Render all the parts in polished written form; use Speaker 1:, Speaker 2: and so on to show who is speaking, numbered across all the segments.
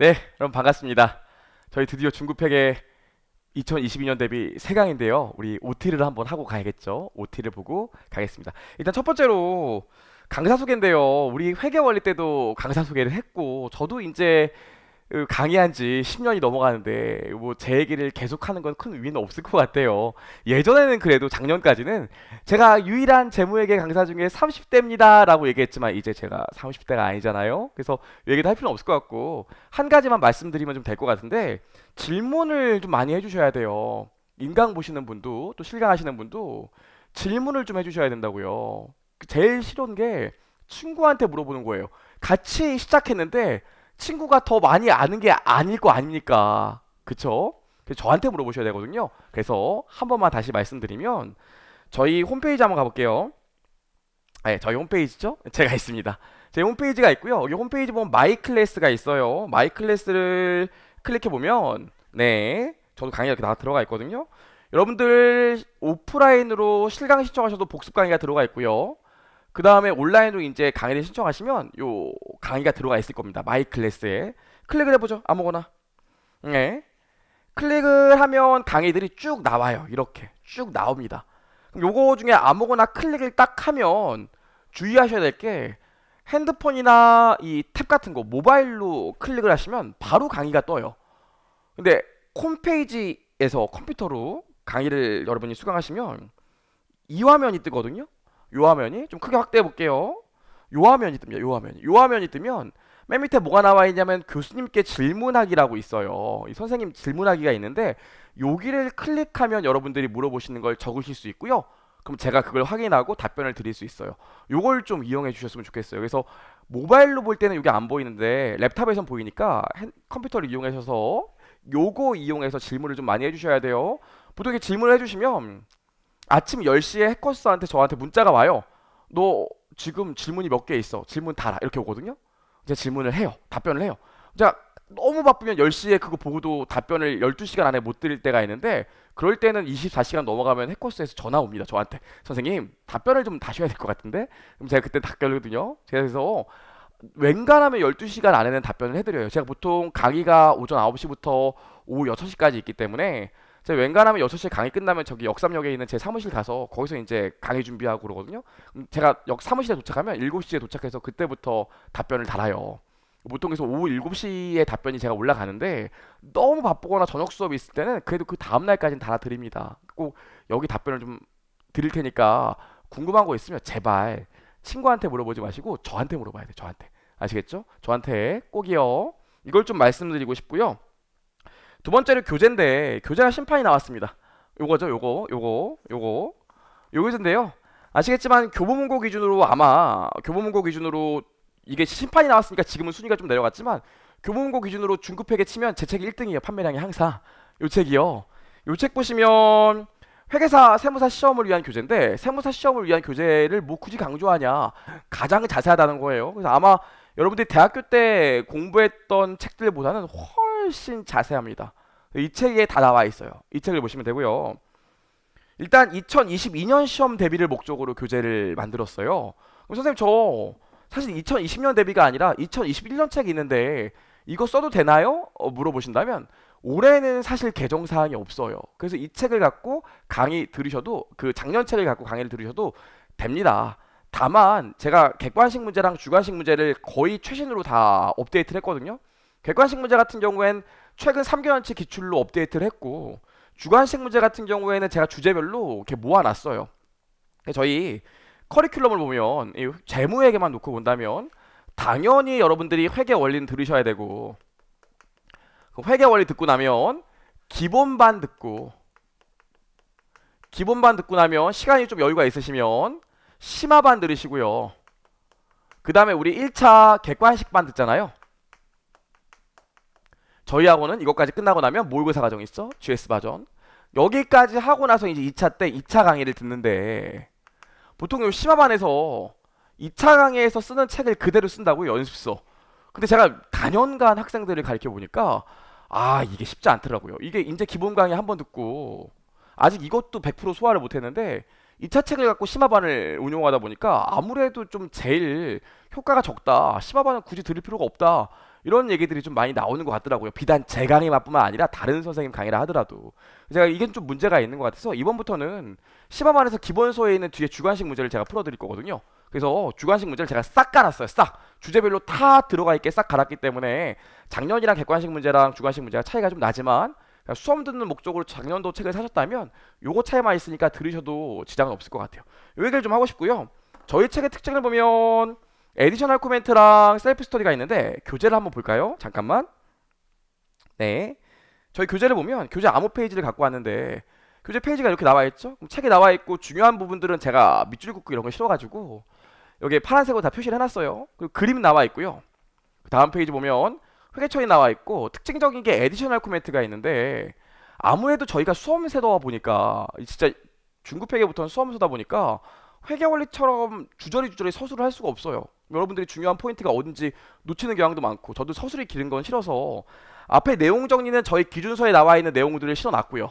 Speaker 1: 네, 여러분 반갑습니다. 저희 드디어 중급회계 2022년 대비 3강인데요. 우리 OT를 한번 하고 가야겠죠. OT를 보고 가겠습니다. 일단 첫 번째로 강사 소개인데요. 우리 회계 원리 때도 강사 소개를 했고, 저도 이제 강의한 지 10년이 넘어가는데 뭐 제 얘기를 계속하는 건 큰 의미는 없을 것 같아요. 예전에는 그래도 작년까지는 제가 유일한 재무회계 강사 중에 30대입니다 라고 얘기했지만 이제 제가 30대가 아니잖아요. 그래서 얘기도 할 필요는 없을 것 같고 한 가지만 말씀드리면 좀 될 것 같은데, 질문을 좀 많이 해주셔야 돼요. 인강 보시는 분도 또 실강 하시는 분도 질문을 좀 해주셔야 된다고요. 제일 싫은 게 친구한테 물어보는 거예요. 같이 시작했는데 친구가 더 많이 아는 게 아닐 거 아닙니까? 그쵸? 그래서 저한테 물어보셔야 되거든요. 그래서 한 번만 다시 말씀드리면 저희 홈페이지 한번 가볼게요. 네, 저희 홈페이지죠? 제가 있습니다. 제 홈페이지가 있고요. 여기 홈페이지 보면 마이 클래스가 있어요. 마이 클래스를 클릭해 보면 네, 저도 강의가 이렇게 다 들어가 있거든요. 여러분들 오프라인으로 실강 신청하셔도 복습 강의가 들어가 있고요. 그 다음에 온라인으로 이제 강의를 신청하시면 요 강의가 들어가 있을 겁니다. 마이 클래스에 클릭을 해보죠. 아무거나. 네. 클릭을 하면 강의들이 쭉 나와요. 이렇게 쭉 나옵니다. 그럼 요거 중에 아무거나 클릭을 딱 하면 주의하셔야 될 게, 핸드폰이나 이 탭 같은 거 모바일로 클릭을 하시면 바로 강의가 떠요. 근데 홈페이지에서 컴퓨터로 강의를 여러분이 수강하시면 이 화면이 뜨거든요. 요 화면이 좀 크게 확대해 볼게요. 요 화면이 뜹니다. 요 화면이 뜨면 맨 밑에 뭐가 나와 있냐면 교수님께 질문하기라고 있어요. 이 선생님 질문하기가 있는데 여기를 클릭하면 여러분들이 물어보시는 걸 적으실 수 있고요. 그럼 제가 그걸 확인하고 답변을 드릴 수 있어요. 요걸 좀 이용해 주셨으면 좋겠어요. 그래서 모바일로 볼 때는 이게 안 보이는데 랩탑에선 보이니까 컴퓨터를 이용하셔서 요거 이용해서 질문을 좀 많이 해주셔야 돼요. 보통 이렇게 질문을 해주시면 아침 10시에 해커스한테 저한테 문자가 와요. 너 지금 질문이 몇 개 있어. 질문 달아. 이렇게 오거든요. 제가 질문을 해요. 답변을 해요. 제가 너무 바쁘면 10시에 그거 보고도 답변을 12시간 안에 못 드릴 때가 있는데, 그럴 때는 24시간 넘어가면 해커스에서 전화 옵니다. 저한테. 선생님, 답변을 좀 다셔야 될 것 같은데? 그럼 제가 그때 답변하거든요. 그래서 웬간하면 12시간 안에는 답변을 해드려요. 제가 보통 강의가 오전 9시부터 오후 6시까지 있기 때문에 제가 웬간하면 6시에 강의 끝나면 저기 역삼역에 있는 제 사무실 가서 거기서 이제 강의 준비하고 그러거든요. 제가 역 사무실에 도착하면 7시에 도착해서 그때부터 답변을 달아요. 보통 그래서 오후 7시에 답변이 제가 올라가는데, 너무 바쁘거나 저녁 수업이 있을 때는 그래도 그 다음날까지는 달아드립니다. 꼭 여기 답변을 좀 드릴 테니까 궁금한 거 있으면 제발 친구한테 물어보지 마시고 저한테 물어봐야 돼. 저한테. 아시겠죠? 저한테 꼭이요. 이걸 좀 말씀드리고 싶고요. 두 번째로 교재인데, 교재가 심판이 나왔습니다. 요거죠. 요거 교재인데요. 아시겠지만 교보문고 기준으로, 아마 교보문고 기준으로 이게 심판이 나왔으니까 지금은 순위가 좀 내려갔지만, 교보문고 기준으로 중급회계 치면 제 책이 1등이에요. 판매량이 항상. 요 책이요. 요 책 보시면 회계사 세무사 시험을 위한 교재인데, 세무사 시험을 위한 교재를 뭐 굳이 강조하냐, 가장 자세하다는 거예요. 그래서 아마 여러분들이 대학교 때 공부했던 책들보다는 훨씬 자세합니다. 이 책에 다 나와 있어요. 이 책을 보시면 되고요. 일단 2022년 시험 대비를 목적으로 교재를 만들었어요. 그럼 선생님, 저 사실 2020년 대비가 아니라 2021년 책이 있는데 이거 써도 되나요? 물어보신다면 올해는 사실 개정 사항이 없어요. 그래서 이 책을 갖고 강의 들으셔도, 그 작년 책을 갖고 강의를 들으셔도 됩니다. 다만 제가 객관식 문제랑 주관식 문제를 거의 최신으로 다 업데이트를 했거든요. 객관식 문제 같은 경우엔 최근 3개월치 기출로 업데이트를 했고, 주관식 문제 같은 경우에는 제가 주제별로 이렇게 모아놨어요. 저희 커리큘럼을 보면 이 재무회계만 놓고 본다면 당연히 여러분들이 회계 원리는 들으셔야 되고, 그 회계 원리 듣고 나면 기본반 듣고, 기본반 듣고 나면 시간이 좀 여유가 있으시면 심화반 들으시고요. 그 다음에 우리 1차 객관식반 듣잖아요. 저희하고는 이것까지 끝나고 나면 모의고사 과정이 있어. GS 버전. 여기까지 하고 나서 이제 2차 때 2차 강의를 듣는데, 보통 요 심화반에서 2차 강의에서 쓰는 책을 그대로 쓴다고요, 연습서. 근데 제가 다년간 학생들을 가르쳐 보니까 이게 쉽지 않더라고요. 이게 이제 기본 강의 한 번 듣고 아직 이것도 100% 소화를 못 했는데 2차 책을 갖고 심화반을 운용하다 보니까 아무래도 좀 제일 효과가 적다, 심화반은 굳이 들을 필요가 없다, 이런 얘기들이 좀 많이 나오는 것 같더라고요. 비단 제 강의만뿐만 아니라 다른 선생님 강의라 하더라도 제가 이게 좀 문제가 있는 것 같아서 이번부터는 시험안에서 기본서에 있는 뒤에 주관식 문제를 제가 풀어드릴 거거든요. 그래서 주관식 문제를 제가 싹 깔았어요. 싹 주제별로 다 들어가 있게 싹 갈았기 때문에 작년이랑 객관식 문제랑 주관식 문제가 차이가 좀 나지만 수험 듣는 목적으로 작년도 책을 사셨다면 요거 차이만 있으니까 들으셔도 지장은 없을 것 같아요. 요 얘기를 좀 하고 싶고요. 저희 책의 특징을 보면 에디셔널 코멘트랑 셀프 스터디가 있는데 교재를 한번 볼까요? 잠깐만. 네. 저희 교재를 보면 교재 암호 페이지를 갖고 왔는데 교재 페이지가 이렇게 나와 있죠? 그럼 책에 나와 있고 중요한 부분들은 제가 밑줄 긋고 이런 거 싫어가지고 여기에 파란색으로 다 표시를 해놨어요. 그리고 그림 나와 있고요. 다음 페이지 보면 회계처리 나와 있고 특징적인 게 에디셔널 코멘트가 있는데 아무래도 저희가 수험세다 보니까 진짜 중급회계부터는 수험서다 보니까 회계원리처럼 주저리 서술을 할 수가 없어요. 여러분들이 중요한 포인트가 어딘지 놓치는 경향도 많고 저도 서술이 길은 건 싫어서 앞에 내용 정리는 저희 기준서에 나와 있는 내용들을 실어놨고요.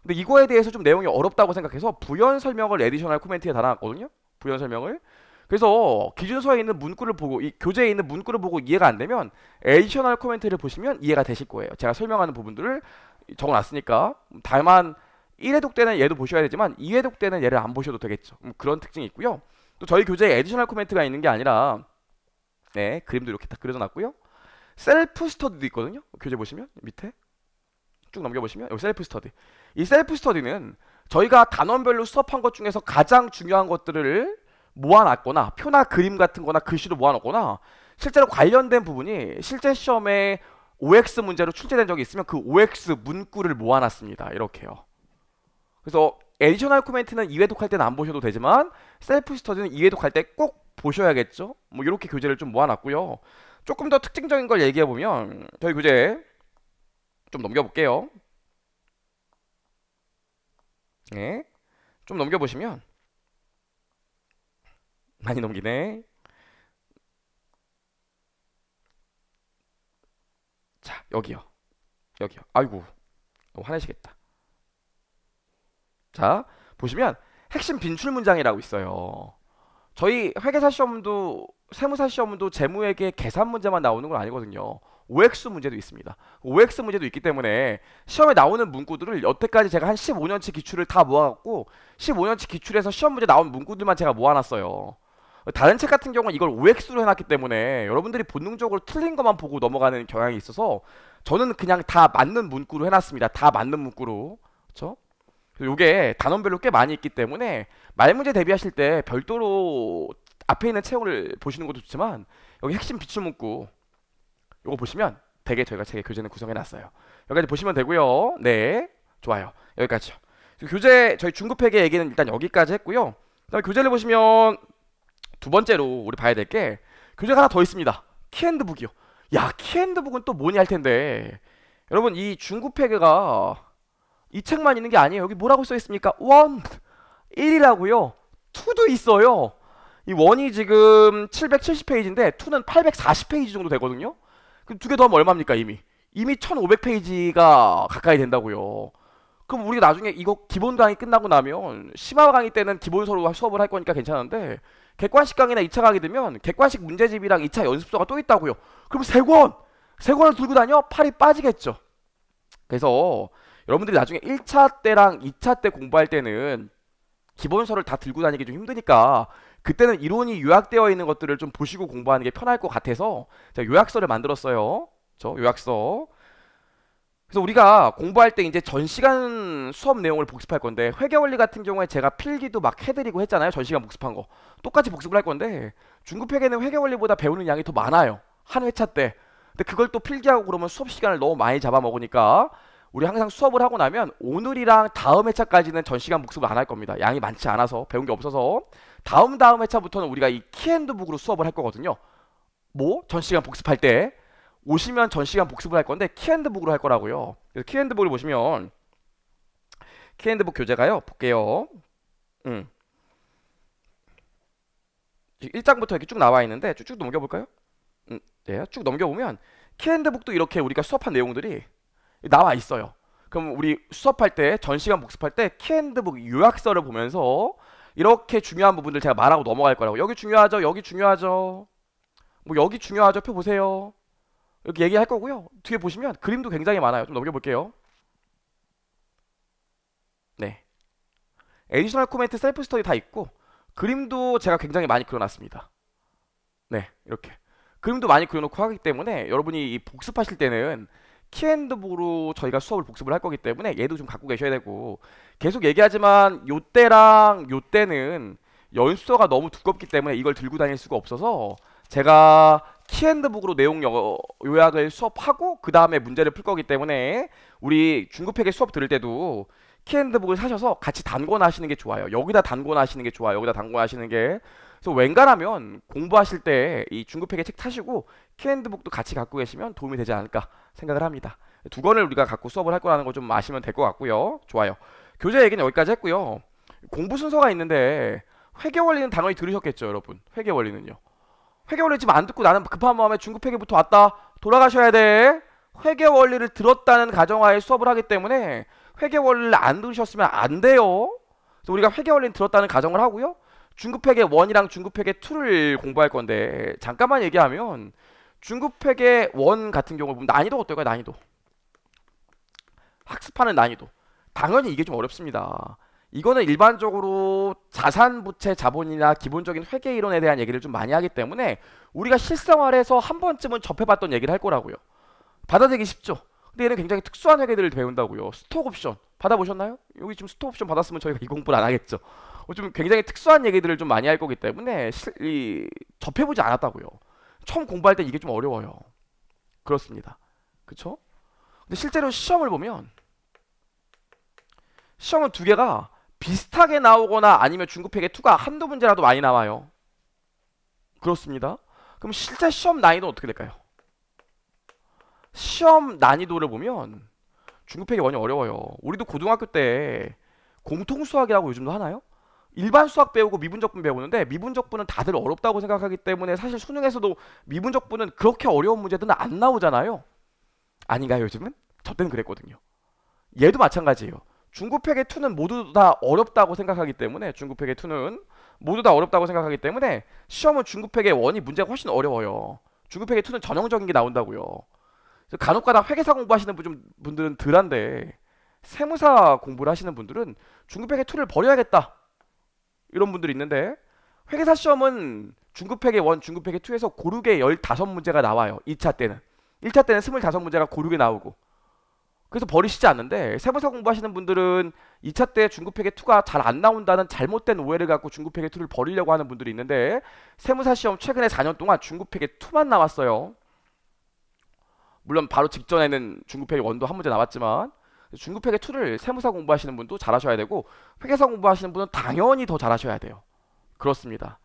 Speaker 1: 근데 이거에 대해서 좀 내용이 어렵다고 생각해서 부연 설명을 에디셔널 코멘트에 달아놨거든요. 부연 설명을. 그래서 기준서에 있는 문구를 보고 이 교재에 있는 문구를 보고 이해가 안 되면 에디셔널 코멘트를 보시면 이해가 되실 거예요. 제가 설명하는 부분들을 적어놨으니까 다만 1회독 때는 얘도 보셔야 되지만 2회독 때는 얘를 안 보셔도 되겠죠. 그런 특징이 있고요. 또 저희 교재에 에디셔널 코멘트가 있는 게 아니라 네 그림도 이렇게 딱 그려져 놨고요. 셀프 스터디도 있거든요. 교재 보시면 밑에 쭉 넘겨보시면 여기 셀프 스터디. 이 셀프 스터디는 저희가 단원별로 수업한 것 중에서 가장 중요한 것들을 모아놨거나 표나 그림 같은 거나 글씨로 모아놨거나 실제로 관련된 부분이 실제 시험에 OX 문제로 출제된 적이 있으면 그 OX 문구를 모아놨습니다. 이렇게요. 그래서 에디셔널 코멘트는 2회독 할 때는 안 보셔도 되지만 셀프 스터디는 2회독 할 때 꼭 보셔야겠죠. 뭐 이렇게 교재를 좀 모아놨고요. 조금 더 특징적인 걸 얘기해보면 저희 교재 좀 넘겨볼게요. 네, 좀 넘겨보시면 많이 넘기네. 자, 여기요. 여기요. 아이고, 너무 화내시겠다. 자, 보시면 핵심 빈출 문장이라고 있어요. 저희 회계사 시험도 세무사 시험도 재무회계 계산 문제만 나오는 건 아니거든요. OX 문제도 있습니다. OX 문제도 있기 때문에 시험에 나오는 문구들을 여태까지 제가 한 15년치 기출을 다 모아갖고 15년치 기출에서 시험 문제 나온 문구들만 제가 모아놨어요. 다른 책 같은 경우는 이걸 OX로 해놨기 때문에 여러분들이 본능적으로 틀린 것만 보고 넘어가는 경향이 있어서 저는 그냥 다 맞는 문구로 해놨습니다. 다 맞는 문구로. 그렇죠? 요게 단원별로 꽤 많이 있기 때문에 말문제 대비하실 때 별도로 앞에 있는 체형을 보시는 것도 좋지만 여기 핵심 비출 문구 요거 보시면 되게 저희가 제 교재는 구성해놨어요. 여기까지 보시면 되고요. 네, 좋아요. 여기까지요. 교재 저희 중급회계 얘기는 일단 여기까지 했고요. 그다음에 교재를 보시면 두 번째로 우리 봐야 될 게 교재가 하나 더 있습니다. 키핸드북이요. 야, 키핸드북은 또 뭐니 할 텐데 여러분 이 중급회계가 이 책만 있는 게 아니에요. 여기 뭐라고 써 있습니까? 1, 1이라고요. 2도 있어요. 이 1이 지금 770페이지인데 2는 840페이지 정도 되거든요. 그럼 두 개 더 하면 얼마입니까 이미? 이미 1500페이지가 가까이 된다고요. 그럼 우리가 나중에 이거 기본 강의 끝나고 나면 심화 강의 때는 기본서로 수업을 할 거니까 괜찮은데 객관식 강의나 2차 강의 되면 객관식 문제집이랑 2차 연습서가 또 있다고요. 그럼 세 권을 들고 다녀? 팔이 빠지겠죠. 그래서 여러분들이 나중에 1차 때랑 2차 때 공부할 때는 기본서를 다 들고 다니기 좀 힘드니까 그때는 이론이 요약되어 있는 것들을 좀 보시고 공부하는 게 편할 것 같아서 제가 요약서를 만들었어요. 요약서. 그래서 우리가 공부할 때 이제 전 시간 수업 내용을 복습할 건데 회계원리 같은 경우에 제가 필기도 막 해드리고 했잖아요. 전 시간 복습한 거. 똑같이 복습을 할 건데 중급회계는 회계원리보다 배우는 양이 더 많아요. 한 회차 때. 근데 그걸 또 필기하고 그러면 수업 시간을 너무 많이 잡아먹으니까 우리 항상 수업을 하고 나면 오늘이랑 다음 회차까지는 전 시간 복습을 안 할 겁니다. 양이 많지 않아서 배운 게 없어서 다음 회차부터는 우리가 이 키핸드북으로 수업을 할 거거든요. 뭐? 전 시간 복습할 때 오시면 전 시간 복습을 할 건데 키핸드북으로 할 거라고요. 그래서 키핸드북을 보시면 키핸드북 교재가요. 볼게요. 1장부터 이렇게 쭉 나와 있는데 쭉쭉 넘겨볼까요? 네, 쭉 넘겨보면 키핸드북도 이렇게 우리가 수업한 내용들이 나와 있어요. 그럼 우리 수업할 때 전 시간 복습할 때 키핸드북 요약서를 보면서 이렇게 중요한 부분들 제가 말하고 넘어갈 거라고. 여기 중요하죠. 여기 중요하죠. 뭐 여기 중요하죠. 표 보세요. 이렇게 얘기할 거고요. 뒤에 보시면 그림도 굉장히 많아요. 좀 넘겨볼게요. 네. 에디셔널 코멘트 셀프 스터디 다 있고 그림도 제가 굉장히 많이 그려놨습니다. 네, 이렇게 그림도 많이 그려놓고 하기 때문에 여러분이 이 복습하실 때는 키앤드북으로 저희가 수업을 복습을 할 거기 때문에 얘도 좀 갖고 계셔야 되고 계속 얘기하지만 요때랑 요때는 연수서가 너무 두껍기 때문에 이걸 들고 다닐 수가 없어서 제가 키앤드북으로 내용 요약을 수업하고 그 다음에 문제를 풀 거기 때문에 우리 중급회계 수업 들을 때도 키앤드북을 사셔서 같이 단권하시는 게 좋아요. 여기다 단권하시는 게 좋아요. 여기다 단권하시는 게. 그래서 웬간하면 공부하실 때 이 중급회계 책 사시고 키앤드북도 같이 갖고 계시면 도움이 되지 않을까 생각을 합니다. 두 권을 우리가 갖고 수업을 할 거라는 거 좀 아시면 될 것 같고요. 좋아요. 교재 얘기는 여기까지 했고요. 공부 순서가 있는데 회계 원리는 당연히 들으셨겠죠, 여러분. 회계 원리는요. 회계 원리 지금 안 듣고 나는 급한 마음에 중급회계부터 왔다. 돌아가셔야 돼. 회계 원리를 들었다는 가정하에 수업을 하기 때문에 회계 원리를 안 들으셨으면 안 돼요. 그래서 우리가 회계 원리는 들었다는 가정을 하고요. 중급회계 1이랑 중급회계 2를 공부할 건데 잠깐만 얘기하면 중급회계 1 같은 경우 보면 난이도 어떨까요? 난이도. 학습하는 난이도. 당연히 이게 좀 어렵습니다. 이거는 일반적으로 자산부채 자본이나 기본적인 회계 이론에 대한 얘기를 좀 많이 하기 때문에 우리가 실생활에서 한 번쯤은 접해봤던 얘기를 할 거라고요. 받아들이기 쉽죠? 근데 얘는 굉장히 특수한 회계들을 배운다고요. 스톡 옵션 받아보셨나요? 여기 지금 스톡 옵션 받았으면 저희가 이 공부를 안 하겠죠. 좀 굉장히 특수한 얘기들을 좀 많이 할 거기 때문에 접해보지 않았다고요. 처음 공부할 때 이게 좀 어려워요. 그렇습니다. 그쵸? 근데 실제로 시험을 보면 시험은 두 개가 비슷하게 나오거나 아니면 중급회계 2가 한두 문제라도 많이 나와요. 그렇습니다. 그럼 실제 시험 난이도는 어떻게 될까요? 시험 난이도를 보면 중급회계 1이 어려워요. 우리도 고등학교 때 공통수학이라고 요즘도 하나요? 일반 수학 배우고 미분적분 배우는데 미분적분은 다들 어렵다고 생각하기 때문에 사실 수능에서도 미분적분은 그렇게 어려운 문제들은 안 나오잖아요. 아닌가요, 요즘은? 저 때는 그랬거든요. 얘도 마찬가지예요. 중급회계 2는 모두 다 어렵다고 생각하기 때문에 중급회계 2는 모두 다 어렵다고 생각하기 때문에 시험은 중급회계 1이 문제가 훨씬 어려워요. 중급회계 2는 전형적인 게 나온다고요. 간혹가다 회계사 공부하시는 분들은 덜한데 세무사 공부를 하시는 분들은 중급회계 2를 버려야겠다 이런 분들이 있는데 회계사 시험은 중급회계 1, 중급회계 2에서 고르게 15문제가 나와요. 2차 때는 1차 때는 25문제가 고르게 나오고 그래서 버리시지 않는데 세무사 공부하시는 분들은 2차 때 중급회계 2가 잘 안 나온다는 잘못된 오해를 갖고 중급회계 2를 버리려고 하는 분들이 있는데 세무사 시험 최근에 4년 동안 중급회계 2만 나왔어요. 물론 바로 직전에는 중급회계 1도 한 문제 나왔지만 중급회계 2를 세무사 공부하시는 분도 잘하셔야 되고 회계사 공부하시는 분은 당연히 더 잘하셔야 돼요. 그렇습니다.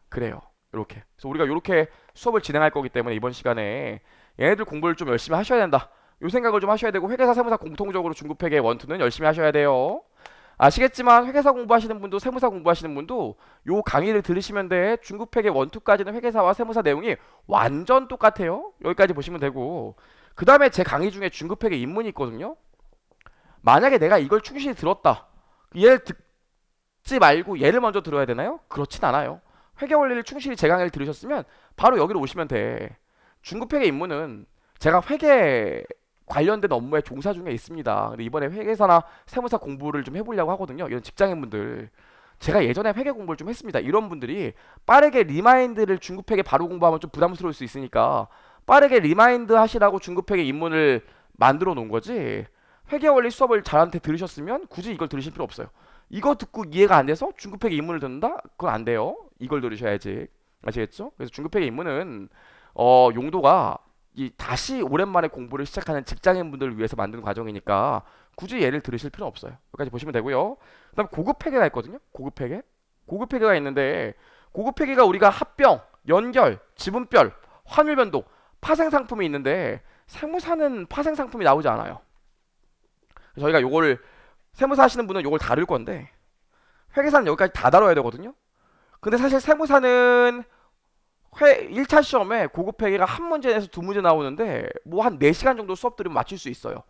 Speaker 1: 그래요. 이렇게. 그래서 우리가 이렇게 수업을 진행할 거기 때문에 이번 시간에 얘네들 공부를 좀 열심히 하셔야 된다. 요 생각을 좀 하셔야 되고 회계사 세무사 공통적으로 중급회계 1, 2는 열심히 하셔야 돼요. 아시겠지만 회계사 공부하시는 분도 세무사 공부하시는 분도 요 강의를 들으시면 돼. 중급회계 1, 2까지는 회계사와 세무사 내용이 완전 똑같아요. 여기까지 보시면 되고 그 다음에 제 강의 중에 중급회계 입문이 있거든요. 만약에 내가 이걸 충실히 들었다. 얘를 듣지 말고 얘를 먼저 들어야 되나요? 그렇진 않아요. 회계 원리를 충실히 제 강의를 들으셨으면 바로 여기로 오시면 돼. 중급회계 입문은 제가 회계 관련된 업무에 종사 중에 있습니다. 근데 이번에 회계사나 세무사 공부를 좀 해보려고 하거든요. 이런 직장인분들. 제가 예전에 회계 공부를 좀 했습니다. 이런 분들이 빠르게 리마인드를 중급회계 바로 공부하면 좀 부담스러울 수 있으니까 빠르게 리마인드 하시라고 중급회계 입문을 만들어 놓은 거지. 회계 원리 수업을 저한테 들으셨으면 굳이 이걸 들으실 필요 없어요. 이거 듣고 이해가 안 돼서 중급회계 입문을 듣는다? 그건 안 돼요. 이걸 들으셔야지. 아시겠죠? 그래서 중급회계 입문은 용도가 다시 오랜만에 공부를 시작하는 직장인분들을 위해서 만든 과정이니까 굳이 얘를 들으실 필요는 없어요. 여기까지 보시면 되고요. 그 다음 고급 회계가 있거든요. 고급 회계. 고급 회계가 있는데 고급 회계가 우리가 합병, 연결, 지분별, 환율 변동, 파생 상품이 있는데 세무사는 파생 상품이 나오지 않아요. 저희가 요거를 세무사 하시는 분은 요걸 다룰 건데 회계사는 여기까지 다 다뤄야 되거든요. 근데 사실 세무사는 1차 시험에 고급 회계가 한 문제 내서 두 문제 나오는데 뭐 한 4시간 정도 수업 들으면 맞출 수 있어요.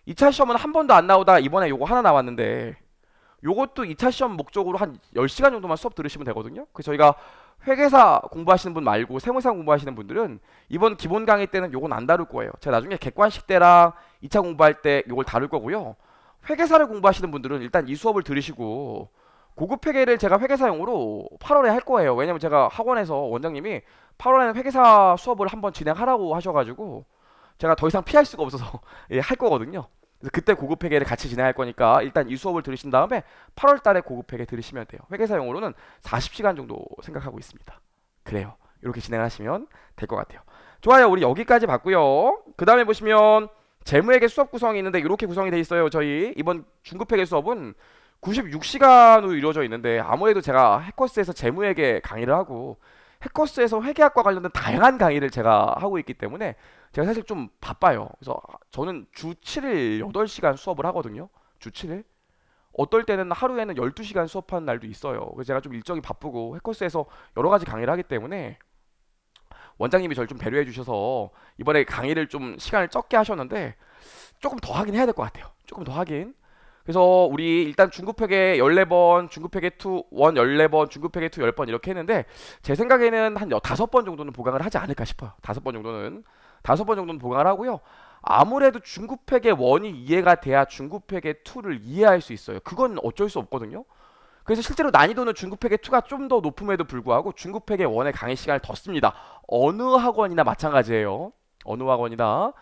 Speaker 1: 2차 시험은 한 번도 안 나오다 이번에 요거 하나 나왔는데 요것도 2차 시험 목적으로 한 10시간 정도만 수업 들으시면 되거든요. 그래서 저희가 회계사 공부하시는 분 말고 세무사 공부하시는 분들은 이번 기본 강의 때는 요건 안 다룰 거예요. 제가 나중에 객관식 때랑 2차 공부할 때 요걸 다룰 거고요. 회계사를 공부하시는 분들은 일단 이 수업을 들으시고 고급 회계를 제가 회계사용으로 8월에 할 거예요. 왜냐면 제가 학원에서 원장님이 8월에는 회계사 수업을 한번 진행하라고 하셔가지고 제가 더 이상 피할 수가 없어서 예, 할 거거든요. 그래서 그때 고급 회계를 같이 진행할 거니까 일단 이 수업을 들으신 다음에 8월 달에 고급 회계 들으시면 돼요. 회계사용으로는 40시간 정도 생각하고 있습니다. 그래요. 이렇게 진행하시면 될 것 같아요. 좋아요. 우리 여기까지 봤고요. 그 다음에 보시면 재무회계 수업 구성이 있는데 이렇게 구성이 돼 있어요. 저희 이번 중급회계 수업은 96시간으로 이루어져 있는데 아무래도 제가 해커스에서 재무회계 강의를 하고 해커스에서 회계학과 관련된 다양한 강의를 제가 하고 있기 때문에 제가 사실 좀 바빠요. 그래서 저는 주 7일 8시간 수업을 하거든요. 주 7일. 어떨 때는 하루에는 12시간 수업하는 날도 있어요. 그래서 제가 좀 일정이 바쁘고 해커스에서 여러 가지 강의를 하기 때문에 원장님이 저를 좀 배려해 주셔서 이번에 강의를 좀 시간을 적게 하셨는데 조금 더 하긴 해야 될 것 같아요. 조금 더 하긴. 그래서 우리 일단 중급회계 14번, 중급회계 2 1 14번, 중급회계 2 10번 이렇게 했는데 제 생각에는 한 5번 정도는 보강을 하지 않을까 싶어요. 5번 정도는. 5번 정도는 보강을 하고요. 아무래도 중급회계 1이 이해가 돼야 중급회계 2를 이해할 수 있어요. 그건 어쩔 수 없거든요. 그래서 실제로 난이도는 중급회계 2가 좀 더 높음에도 불구하고 중급회계 1의 강의 시간을 더 씁니다. 어느 학원이나 마찬가지예요. 어느 학원이나.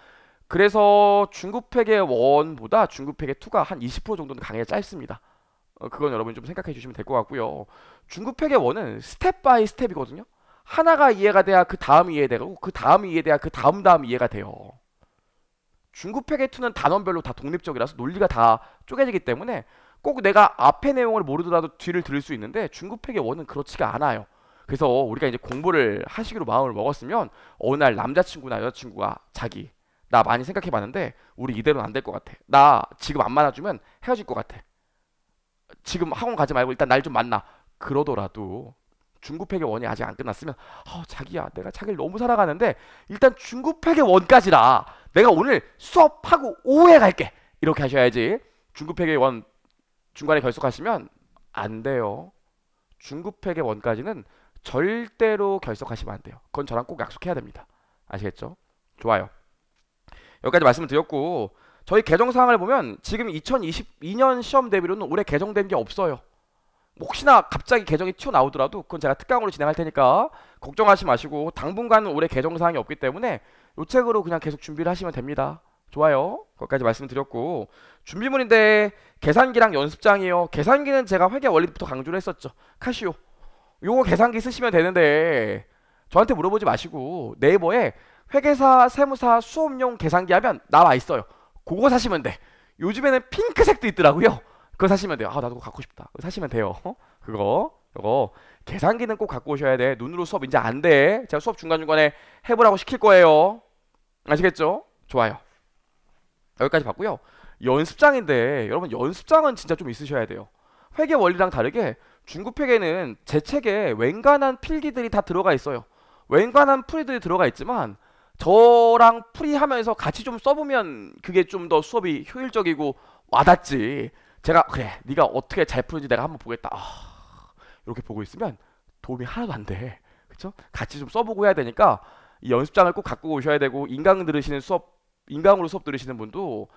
Speaker 1: 그래서 중급회계 1보다 중급회계 2가 한 20% 정도는 강의가 짧습니다. 그건 여러분 좀 생각해 주시면 될 것 같고요. 중급회계 1은 스텝 바이 스텝이거든요. 하나가 이해가 돼야 그 다음이 이해되고 그 다음이 이해돼야 그 다음 이해가 돼요. 중급회계 2는 단원별로 다 독립적이라서 논리가 다 쪼개지기 때문에 꼭 내가 앞의 내용을 모르더라도 뒤를 들을 수 있는데 중급회계 1은 그렇지가 않아요. 그래서 우리가 이제 공부를 하시기로 마음을 먹었으면 어느 날 남자친구나 여자친구가 자기 나 많이 생각해봤는데 우리 이대로는 안 될 것 같아. 나 지금 안 만나주면 헤어질 것 같아. 지금 학원 가지 말고 일단 날 좀 만나. 그러더라도 중급회계 1이 아직 안 끝났으면 자기야 내가 자기를 너무 사랑하는데 일단 중급회계 1까지라 내가 오늘 수업하고 오후에 갈게. 이렇게 하셔야지. 중급회계 1 중간에 결석하시면 안 돼요. 중급회계 1까지는 절대로 결석하시면 안 돼요. 그건 저랑 꼭 약속해야 됩니다. 아시겠죠? 좋아요. 여기까지 말씀을 드렸고 저희 개정 사항을 보면 지금 2022년 시험 대비로는 올해 개정된 게 없어요. 혹시나 갑자기 개정이 튀어나오더라도 그건 제가 특강으로 진행할 테니까 걱정하지 마시고 당분간은 올해 개정 사항이 없기 때문에 이 책으로 그냥 계속 준비를 하시면 됩니다. 좋아요. 거기까지 말씀드렸고 준비물인데 계산기랑 연습장이요. 계산기는 제가 회계 원리부터 강조를 했었죠. 카시오. 요거 계산기 쓰시면 되는데 저한테 물어보지 마시고 네이버에 회계사, 세무사, 수업용 계산기 하면 나와 있어요. 그거 사시면 돼. 요즘에는 핑크색도 있더라고요. 그거 사시면 돼요. 나도 그거 갖고 싶다. 그거 사시면 돼요. 그거 계산기는 꼭 갖고 오셔야 돼. 눈으로 수업 이제 안 돼. 제가 수업 중간중간에 해보라고 시킬 거예요. 아시겠죠? 좋아요. 여기까지 봤고요. 연습장인데 여러분 연습장은 진짜 좀 있으셔야 돼요. 회계 원리랑 다르게 중급회계는 제 책에 웬간한 필기들이 다 들어가 있어요. 웬간한 풀이들이 들어가 있지만 저랑 풀이하면서 같이 좀 써보면 그게 좀 더 수업이 효율적이고 와닿지. 제가 그래 네가 어떻게 잘 푸는지 내가 한번 보겠다. 이렇게 보고 있으면 도움이 하나도 안 돼. 그쵸? 같이 좀 써보고 해야 되니까 이 연습장을 꼭 갖고 오셔야 되고 인강으로 수업 들으시는 분도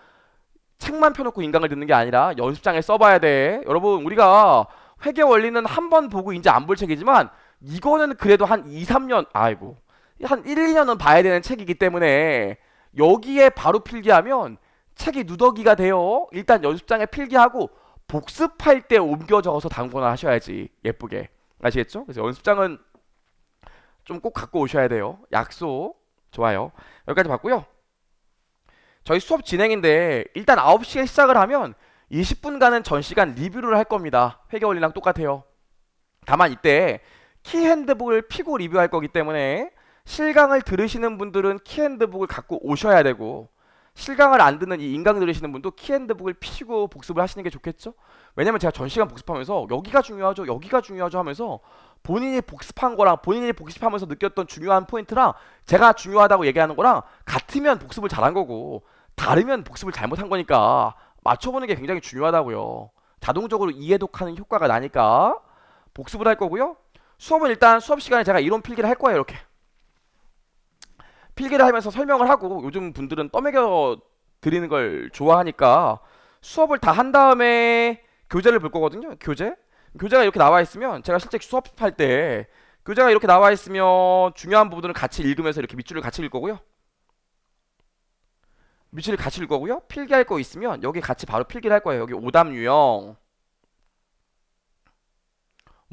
Speaker 1: 책만 펴놓고 인강을 듣는 게 아니라 연습장에 써봐야 돼. 여러분 우리가 회계 원리는 한 번 보고 이제 안 볼 책이지만 이거는 그래도 한 2, 3년 한 1, 2년은 봐야 되는 책이기 때문에 여기에 바로 필기하면 책이 누더기가 돼요. 일단 연습장에 필기하고 복습할 때 옮겨 적어서 당번을 하셔야지 예쁘게. 아시겠죠? 그래서 연습장은 좀 꼭 갖고 오셔야 돼요. 약속. 좋아요. 여기까지 봤고요. 저희 수업 진행인데 일단 9시에 시작을 하면 20분간은 전 시간 리뷰를 할 겁니다. 회계 원리랑 똑같아요. 다만 이때 키핸드북을 피고 리뷰할 거기 때문에 실강을 들으시는 분들은 키핸드북을 갖고 오셔야 되고 실강을 안 듣는 이 인강 들으시는 분도 키핸드북을 피시고 복습을 하시는 게 좋겠죠? 왜냐면 제가 전 시간 복습하면서 여기가 중요하죠 하면서 본인이 복습한 거랑 본인이 복습하면서 느꼈던 중요한 포인트랑 제가 중요하다고 얘기하는 거랑 같으면 복습을 잘한 거고 다르면 복습을 잘못한 거니까 맞춰보는 게 굉장히 중요하다고요. 자동적으로 이해독하는 효과가 나니까 복습을 할 거고요. 수업은 일단 수업 시간에 제가 이론 필기를 할 거예요. 이렇게 필기를 하면서 설명을 하고, 요즘 분들은 떠먹여 드리는 걸 좋아하니까 수업을 다 한 다음에 교재를 볼 거거든요. 교재가 이렇게 나와 있으면, 제가 실제 수업할 때 교재가 이렇게 나와 있으면 중요한 부분을 같이 읽으면서 이렇게 밑줄을 같이 읽을 거고요. 필기할 거 있으면 여기 같이 바로 필기를 할 거예요. 여기 오답 유형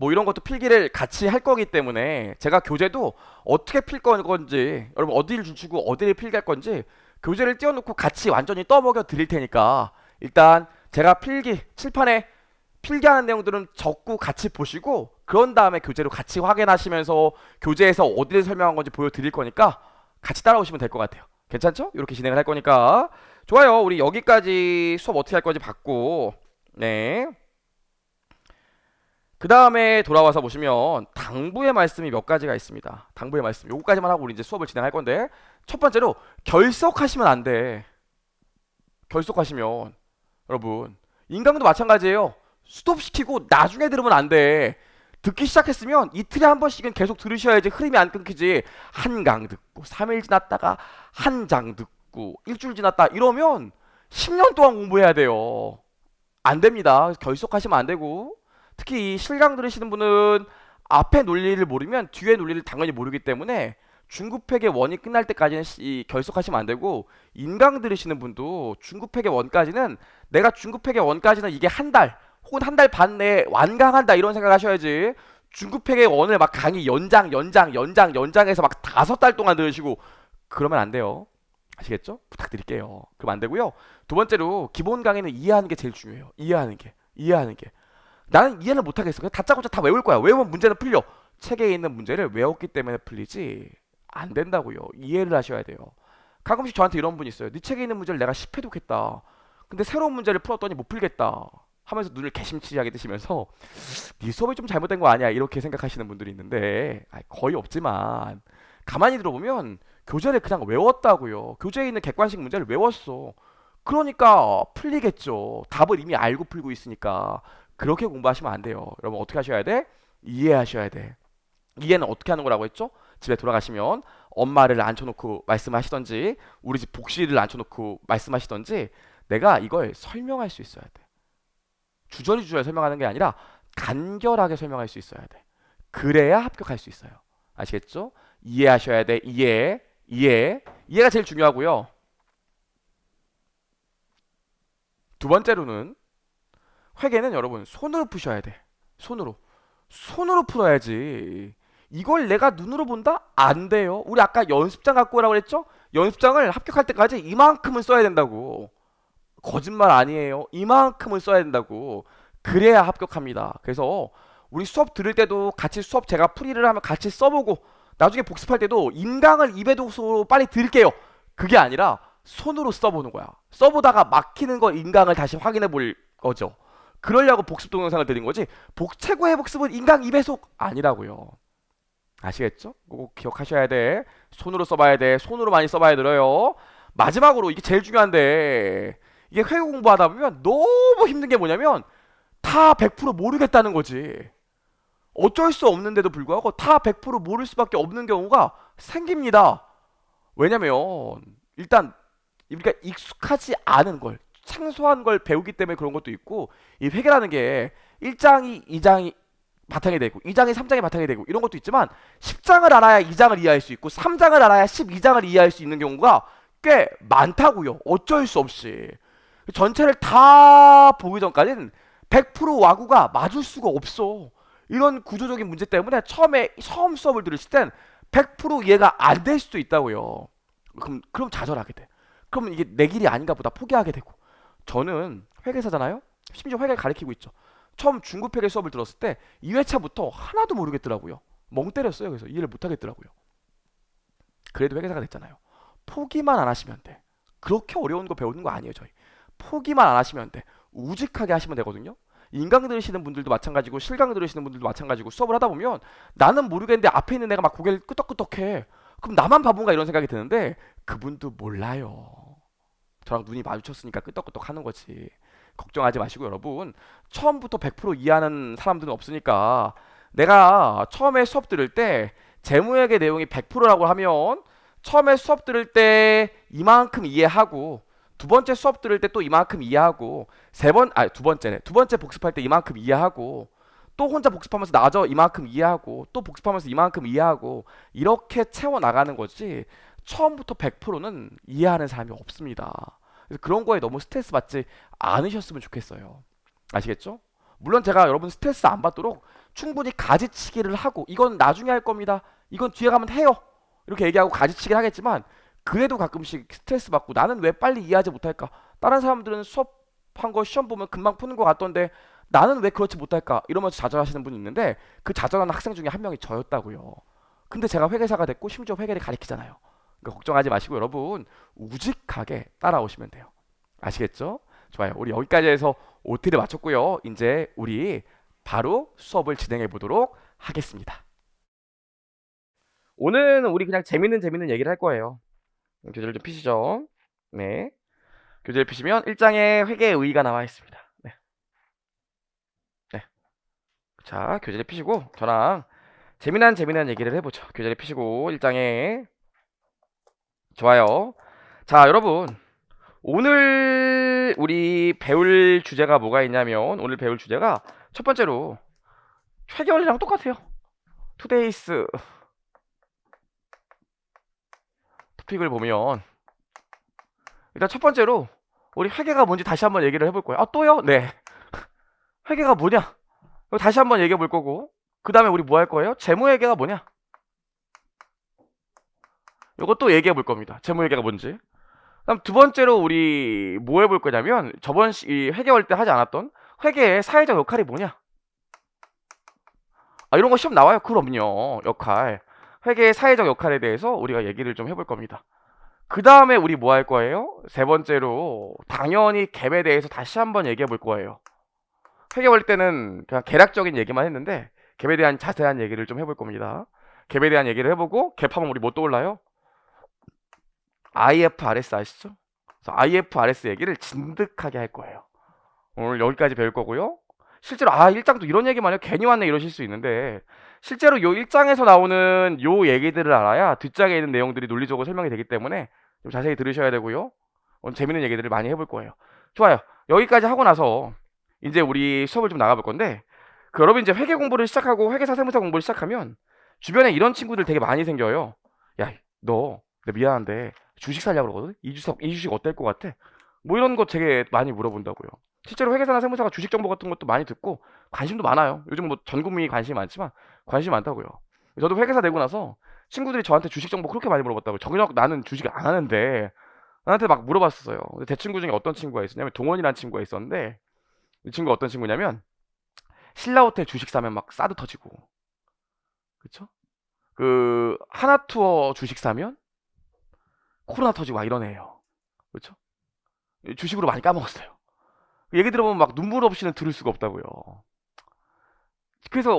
Speaker 1: 뭐 이런 것도 필기를 같이 할 거기 때문에, 제가 교재도 어떻게 필 건지, 여러분 어디를 주시고 어디를 필기할 건지 교재를 띄워놓고 같이 완전히 떠먹여 드릴 테니까, 일단 제가 필기 칠판에 필기하는 내용들은 적고 같이 보시고, 그런 다음에 교재로 같이 확인하시면서 교재에서 어디를 설명한 건지 보여드릴 거니까 같이 따라오시면 될 것 같아요. 괜찮죠? 이렇게 진행을 할 거니까. 좋아요. 우리 여기까지 수업 어떻게 할 건지 봤고, 네. 그 다음에 돌아와서 보시면 당부의 말씀이 몇 가지가 있습니다. 당부의 말씀 요거까지만 하고 우리 이제 수업을 진행할 건데, 첫 번째로 결석하시면 안 돼. 결석하시면 여러분, 인강도 마찬가지예요. 스톱시키고 나중에 들으면 안 돼. 듣기 시작했으면 이틀에 한 번씩은 계속 들으셔야지 흐름이 안 끊기지. 한 강 듣고 3일 지났다가 한 장 듣고 일주일 지났다 이러면 10년 동안 공부해야 돼요. 안 됩니다. 결석하시면 안 되고, 특히 이 실강 들으시는 분은 앞에 논리를 모르면 뒤에 논리를 당연히 모르기 때문에 중급회계 원이 끝날 때까지는 결석하시면 안 되고, 인강 들으시는 분도 중급회계 원까지는, 내가 중급회계 원까지는 이게 한 달 혹은 한 달 반 내에 완강한다 이런 생각 하셔야지, 중급회계 원을 막 강의 연장해서 막 5달 동안 들으시고 그러면 안 돼요. 아시겠죠? 부탁드릴게요. 그럼 안 되고요. 두 번째로, 기본 강의는 이해하는 게 제일 중요해요. 이해하는 게. 나는 이해를 못하겠어. 그냥 다짜고짜 다 외울 거야. 외우면 문제는 풀려. 책에 있는 문제를 외웠기 때문에 풀리지 안 된다고요. 이해를 하셔야 돼요. 가끔씩 저한테 이런 분이 있어요. 네 책에 있는 문제를 내가 10회도 했다. 근데 새로운 문제를 풀었더니 못 풀겠다 하면서 눈을 개심치하게 뜨시면서 네 수업이 좀 잘못된 거 아니야 이렇게 생각하시는 분들이 있는데, 거의 없지만 가만히 들어보면 교재를 그냥 외웠다고요. 교재에 있는 객관식 문제를 외웠어. 그러니까 풀리겠죠. 답을 이미 알고 풀고 있으니까. 그렇게 공부하시면 안 돼요. 여러분 어떻게 하셔야 돼? 이해하셔야 돼. 이해는 어떻게 하는 거라고 했죠? 집에 돌아가시면 엄마를 앉혀놓고 말씀하시던지, 우리 집 복실을 앉혀놓고 말씀하시던지, 내가 이걸 설명할 수 있어야 돼. 주저리주저리 설명하는 게 아니라 간결하게 설명할 수 있어야 돼. 그래야 합격할 수 있어요. 아시겠죠? 이해하셔야 돼. 이해가 제일 중요하고요. 두 번째로는, 회계는 여러분 손으로 푸셔야 돼. 손으로 풀어야지. 이걸 내가 눈으로 본다? 안 돼요. 우리 아까 연습장 갖고 오라고 그랬죠? 연습장을 합격할 때까지 이만큼은 써야 된다고. 거짓말 아니에요. 이만큼은 써야 된다고. 그래야 합격합니다. 그래서 우리 수업 들을 때도 같이 수업 제가 풀이를 하면 같이 써보고, 나중에 복습할 때도 인강을 2배독으로 빨리 들을게요. 그게 아니라 손으로 써보는 거야. 써보다가 막히는 거 인강을 다시 확인해 볼 거죠. 그러려고 복습 동영상을 드린 거지, 최고의 복습은 인강 2배속 아니라고요. 아시겠죠? 꼭 기억하셔야 돼. 손으로 써봐야 돼. 손으로 많이 써봐야 들어요. 마지막으로, 이게 제일 중요한데, 이게 회계 공부하다 보면 너무 힘든 게 뭐냐면 다 100% 모르겠다는 거지. 어쩔 수 없는데도 불구하고 다 100% 모를 수밖에 없는 경우가 생깁니다. 왜냐면 일단 우리가 익숙하지 않은 걸, 생소한 걸 배우기 때문에 그런 것도 있고, 이 회계라는 게 1장이 2장이 바탕이 되고 2장이 3장이 바탕이 되고 이런 것도 있지만, 10장을 알아야 2장을 이해할 수 있고 3장을 알아야 12장을 이해할 수 있는 경우가 꽤 많다고요. 어쩔 수 없이. 전체를 다 보기 전까지는 100% 와구가 맞을 수가 없어. 이런 구조적인 문제 때문에 처음 수업을 들으실 땐 100% 이해가 안 될 수도 있다고요. 그럼 좌절하게 돼. 그러면 이게 내 길이 아닌가 보다 포기하게 되고. 저는 회계사잖아요. 심지어 회계를 가르치고 있죠. 처음 중급 회계 수업을 들었을 때 2회차부터 하나도 모르겠더라고요. 멍 때렸어요. 그래서 이해를 못 하겠더라고요. 그래도 회계사가 됐잖아요. 포기만 안 하시면 돼. 그렇게 어려운 거 배우는 거 아니에요, 저희. 포기만 안 하시면 돼. 우직하게 하시면 되거든요. 인강 들으시는 분들도 마찬가지고 실강 들으시는 분들도 마찬가지고, 수업을 하다 보면 나는 모르겠는데 앞에 있는 애가 막 고개를 끄덕끄덕해. 그럼 나만 바본가 이런 생각이 드는데, 그분도 몰라요. 저랑 눈이 마주쳤으니까 끄덕끄덕 하는 거지. 걱정하지 마시고 여러분, 처음부터 100% 이해하는 사람들은 없으니까 내가 처음에 수업 들을 때 재무회계 내용이 100%라고 하면 처음에 수업 들을 때 이만큼 이해하고 두 번째 수업 들을 때 또 이만큼 이해하고 두 번째네. 두 번째 복습할 때 이만큼 이해하고 또 혼자 복습하면서 나저 이만큼 이해하고 또 복습하면서 이만큼 이해하고 이렇게 채워 나가는 거지 처음부터 100%는 이해하는 사람이 없습니다. 그래서 그런 거에 너무 스트레스 받지 않으셨으면 좋겠어요. 아시겠죠? 물론 제가 여러분 스트레스 안 받도록 충분히 가지치기를 하고 이건 나중에 할 겁니다. 이건 뒤에 가면 해요. 이렇게 얘기하고 가지치기를 하겠지만 그래도 가끔씩 스트레스 받고 나는 왜 빨리 이해하지 못할까? 다른 사람들은 수업한 거 시험 보면 금방 푸는 것 같던데 나는 왜 그렇지 못할까? 이러면서 좌절하시는 분이 있는데 그 좌절하는 학생 중에 한 명이 저였다고요. 근데 제가 회계사가 됐고 심지어 회계를 가르치잖아요. 그러니까 걱정하지 마시고 여러분 우직하게 따라오시면 돼요. 아시겠죠? 좋아요. 우리 여기까지 해서 OT를 마쳤고요. 이제 우리 바로 수업을 진행해 보도록 하겠습니다. 오늘은 우리 그냥 재밌는 얘기를 할 거예요. 교재를 좀 피시죠. 네. 교재를 피시면 1장에 회계의 의의가 나와 있습니다. 네. 네. 자, 교재를 피시고 저랑 재미난 얘기를 해보죠. 교재를 피시고 1장에 좋아요. 자, 여러분 오늘 우리 배울 주제가 뭐가 있냐면 오늘 배울 주제가 첫 번째로 회계원리랑 똑같아요. 투데이스 토픽을 보면 일단 첫 번째로 우리 회계가 뭔지 다시 한번 얘기를 해볼 거예요. 아 또요? 네. 회계가 뭐냐? 이거 다시 한번 얘기해 볼 거고 그 다음에 우리 뭐 할 거예요? 재무회계가 뭐냐? 이것도 얘기해 볼 겁니다. 재무회계가 뭔지. 그다음 두 번째로 우리 뭐 해볼 거냐면 저번 이 회계할 때 하지 않았던 회계의 사회적 역할이 뭐냐? 아 이런 거 시험 나와요? 그럼요. 역할. 회계의 사회적 역할에 대해서 우리가 얘기를 좀 해볼 겁니다. 그 다음에 우리 뭐 할 거예요? 세 번째로 당연히 갭에 대해서 다시 한번 얘기해 볼 거예요. 회계할 때는 그냥 개략적인 얘기만 했는데 갭에 대한 자세한 얘기를 좀 해볼 겁니다. 갭에 대한 얘기를 해보고 갭하면 우리 뭐 떠올라요? IFRS 아시죠? 그래서 IFRS 얘기를 진득하게 할 거예요. 오늘 여기까지 배울 거고요. 실제로 1장도 이런 얘기만 해요. 괜히 왔네 이러실 수 있는데 실제로 요 1장에서 나오는 요 얘기들을 알아야 뒷장에 있는 내용들이 논리적으로 설명이 되기 때문에 좀 자세히 들으셔야 되고요. 오늘 재밌는 얘기들을 많이 해볼 거예요. 좋아요. 여기까지 하고 나서 이제 우리 수업을 좀 나가볼 건데 여러분 이제 회계 공부를 시작하고 회계사 세무사 공부를 시작하면 주변에 이런 친구들 되게 많이 생겨요. 야, 너 미안한데 주식 살려고 그러거든? 이 주식 어떨 것 같아? 뭐 이런 거 되게 많이 물어본다고요. 실제로 회계사나 세무사가 주식 정보 같은 것도 많이 듣고 관심도 많아요. 요즘 뭐 전 국민이 관심이 많지만 관심이 많다고요. 저도 회계사 되고 나서 친구들이 저한테 주식 정보 그렇게 많이 물어봤다고요. 정작 나는 주식을 안 하는데 나한테 막 물어봤었어요. 근데 제 친구 중에 어떤 친구가 있었냐면 동원이라는 친구가 있었는데 이 친구가 어떤 친구냐면 신라호텔 주식 사면 막 사드 터지고 그쵸? 그 하나투어 주식 사면 코로나 터지고 막 이런 애예요. 그렇죠? 주식으로 많이 까먹었어요. 얘기 들어보면 막 눈물 없이는 들을 수가 없다고요. 그래서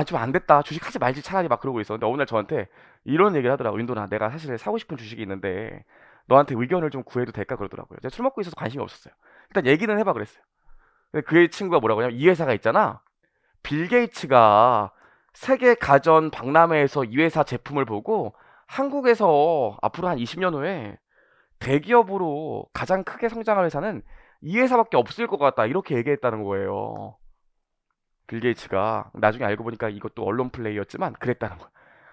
Speaker 1: 좀 안 됐다. 주식 하지 말지 차라리 막 그러고 있었는데 어느 날 저한테 이런 얘기를 하더라고. 윤도나 내가 사실 사고 싶은 주식이 있는데 너한테 의견을 좀 구해도 될까 그러더라고요. 제가 술 먹고 있어서 관심이 없었어요. 일단 얘기는 해봐 그랬어요. 근데 그 친구가 뭐라고 하냐면 이 회사가 있잖아. 빌 게이츠가 세계 가전 박람회에서 이 회사 제품을 보고 한국에서 앞으로 한 20년 후에 대기업으로 가장 크게 성장할 회사는 이 회사밖에 없을 것 같다. 이렇게 얘기했다는 거예요. 빌 게이츠가 나중에 알고 보니까 이것도 언론 플레이였지만 그랬다는 거야.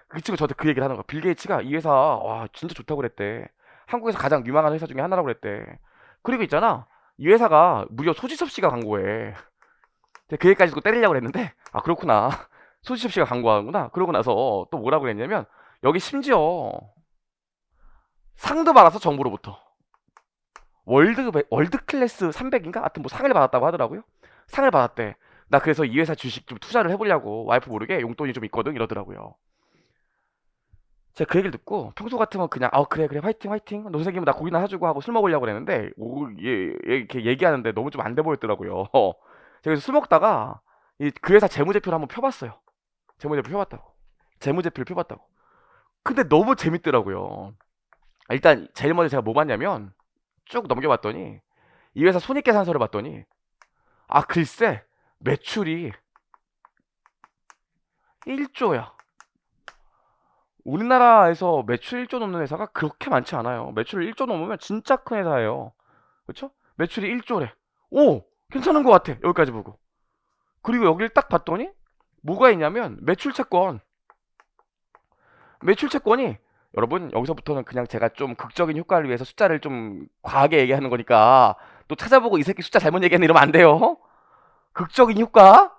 Speaker 1: 그 친구 저한테 그 얘기를 하는 거야. 빌 게이츠가 이 회사 와 진짜 좋다고 그랬대. 한국에서 가장 유망한 회사 중에 하나라고 그랬대. 그리고 있잖아. 이 회사가 무려 소지섭 씨가 광고해. 그 얘기까지 또 때리려고 그랬는데 아 그렇구나. 소지섭 씨가 광고하는구나. 그러고 나서 또 뭐라고 그랬냐면 여기 심지어 상도 받아서 정부로부터 월드 클래스 300인가? 하여튼 뭐 상을 받았다고 하더라고요. 상을 받았대. 나 그래서 이 회사 주식 좀 투자를 해보려고 와이프 모르게 용돈이 좀 있거든 이러더라고요. 제가 그 얘기를 듣고 평소 같으면 그냥 그래 화이팅 화이팅 너 선생님은 나 고기나 사주고 하고 술 먹으려고 그랬는데 이렇게 얘기하는데 너무 좀 안 돼 보였더라고요. 제가 그래서 술 먹다가 그 회사 재무제표를 한번 펴봤어요. 재무제표 펴봤다고. 재무제표를 펴봤다고. 근데 너무 재밌더라고요. 일단 제일 먼저 제가 뭐 봤냐면 쭉 넘겨봤더니 이 회사 손익계산서를 봤더니 글쎄 매출이 1조야. 우리나라에서 매출 1조 넘는 회사가 그렇게 많지 않아요. 매출 1조 넘으면 진짜 큰 회사예요. 그렇죠? 매출이 1조래. 오, 괜찮은 것 같아. 여기까지 보고. 그리고 여기를 딱 봤더니 뭐가 있냐면 매출 채권이 여러분 여기서부터는 그냥 제가 좀 극적인 효과를 위해서 숫자를 좀 과하게 얘기하는 거니까 또 찾아보고 이 새끼 숫자 잘못 얘기했네 이러면 안 돼요. 극적인 효과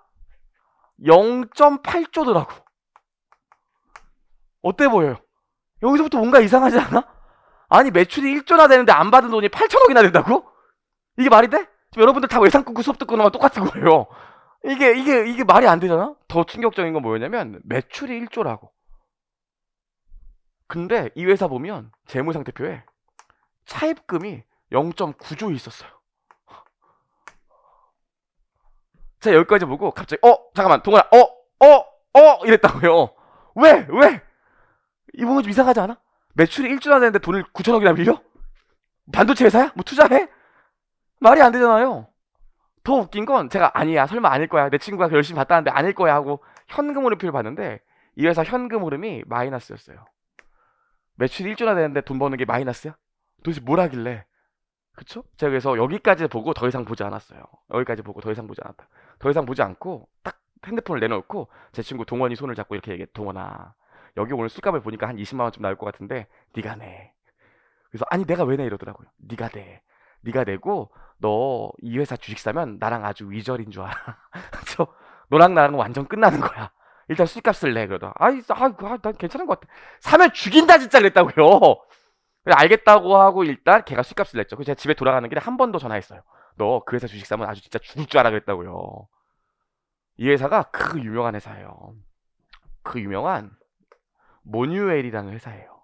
Speaker 1: 0.8조더라고. 어때 보여요? 여기서부터 뭔가 이상하지 않아? 아니 매출이 1조나 되는데 안 받은 돈이 8천억이나 된다고? 이게 말이 돼? 지금 여러분들 다 외상 끊고 수업 듣고 나면 똑같은 거예요. 이게 말이 안 되잖아? 더 충격적인 건 뭐였냐면 매출이 1조라고. 근데 이 회사 보면 재무상태표에 차입금이 0.9조 있었어요. 제가 여기까지 보고 갑자기 잠깐만 동원아 이랬다고요. 왜? 왜? 이 부분 좀 이상하지 않아? 매출이 1조나 되는데 돈을 9천억이나 빌려? 반도체 회사야? 뭐 투자해? 말이 안 되잖아요. 더 웃긴 건 제가 아니야 설마 아닐 거야 내 친구가 열심히 봤다는데 아닐 거야 하고 현금 흐름표를 봤는데 이 회사 현금 흐름이 마이너스였어요. 매출이 1조나 되는데 돈 버는 게 마이너스야? 도대체 뭘 하길래? 그쵸? 제가 그래서 여기까지 보고 더 이상 보지 않았어요. 여기까지 보고 더 이상 보지 않았다. 더 이상 보지 않고 딱 핸드폰을 내놓고 제 친구 동원이 손을 잡고 이렇게 얘기해. 동원아, 여기 오늘 술값을 보니까 한 20만 원쯤 나올 것 같은데 네가 내. 그래서 아니 내가 왜 내 이러더라고요. 네가 내. 네가 내고 너 이 회사 주식 사면 나랑 아주 위절인 줄 알아. 그래서 너랑 나랑 완전 끝나는 거야. 일단 술값을 내 그러다. 난 괜찮은 것 같아. 사면 죽인다 진짜 그랬다고요. 그래, 알겠다고 하고 일단 걔가 술값을 냈죠. 그래서 제가 집에 돌아가는 길에 한 번 더 전화했어요. 너 그 회사 주식 사면 아주 진짜 죽을 줄 알아 그랬다고요. 이 회사가 그 유명한 회사예요. 그 유명한 모뉴엘이라는 회사예요.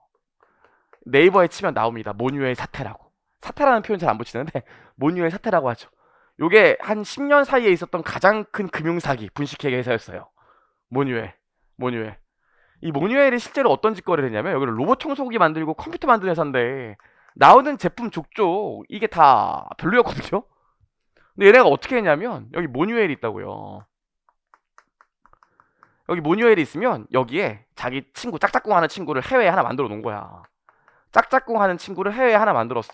Speaker 1: 네이버에 치면 나옵니다. 모뉴엘 사태라고. 사태라는 표현 잘 안 붙이는데 모뉴엘 사태라고 하죠. 요게 한 10년 사이에 있었던 가장 큰 금융사기 분식회계 회사였어요. 모뉴엘. 모뉴엘. 이 모뉴엘이 실제로 어떤 짓거리를 했냐면 여기는 로봇 청소기 만들고 컴퓨터 만드는 회사인데 나오는 제품 족족 이게 다 별로였거든요. 근데 얘네가 어떻게 했냐면 여기 모뉴엘이 있다고요. 여기 모뉴엘이 있으면 여기에 자기 친구 짝짝꿍 하는 친구를 해외에 하나 만들어 놓은 거야. 짝짝꿍 하는 친구를 해외에 하나 만들었어.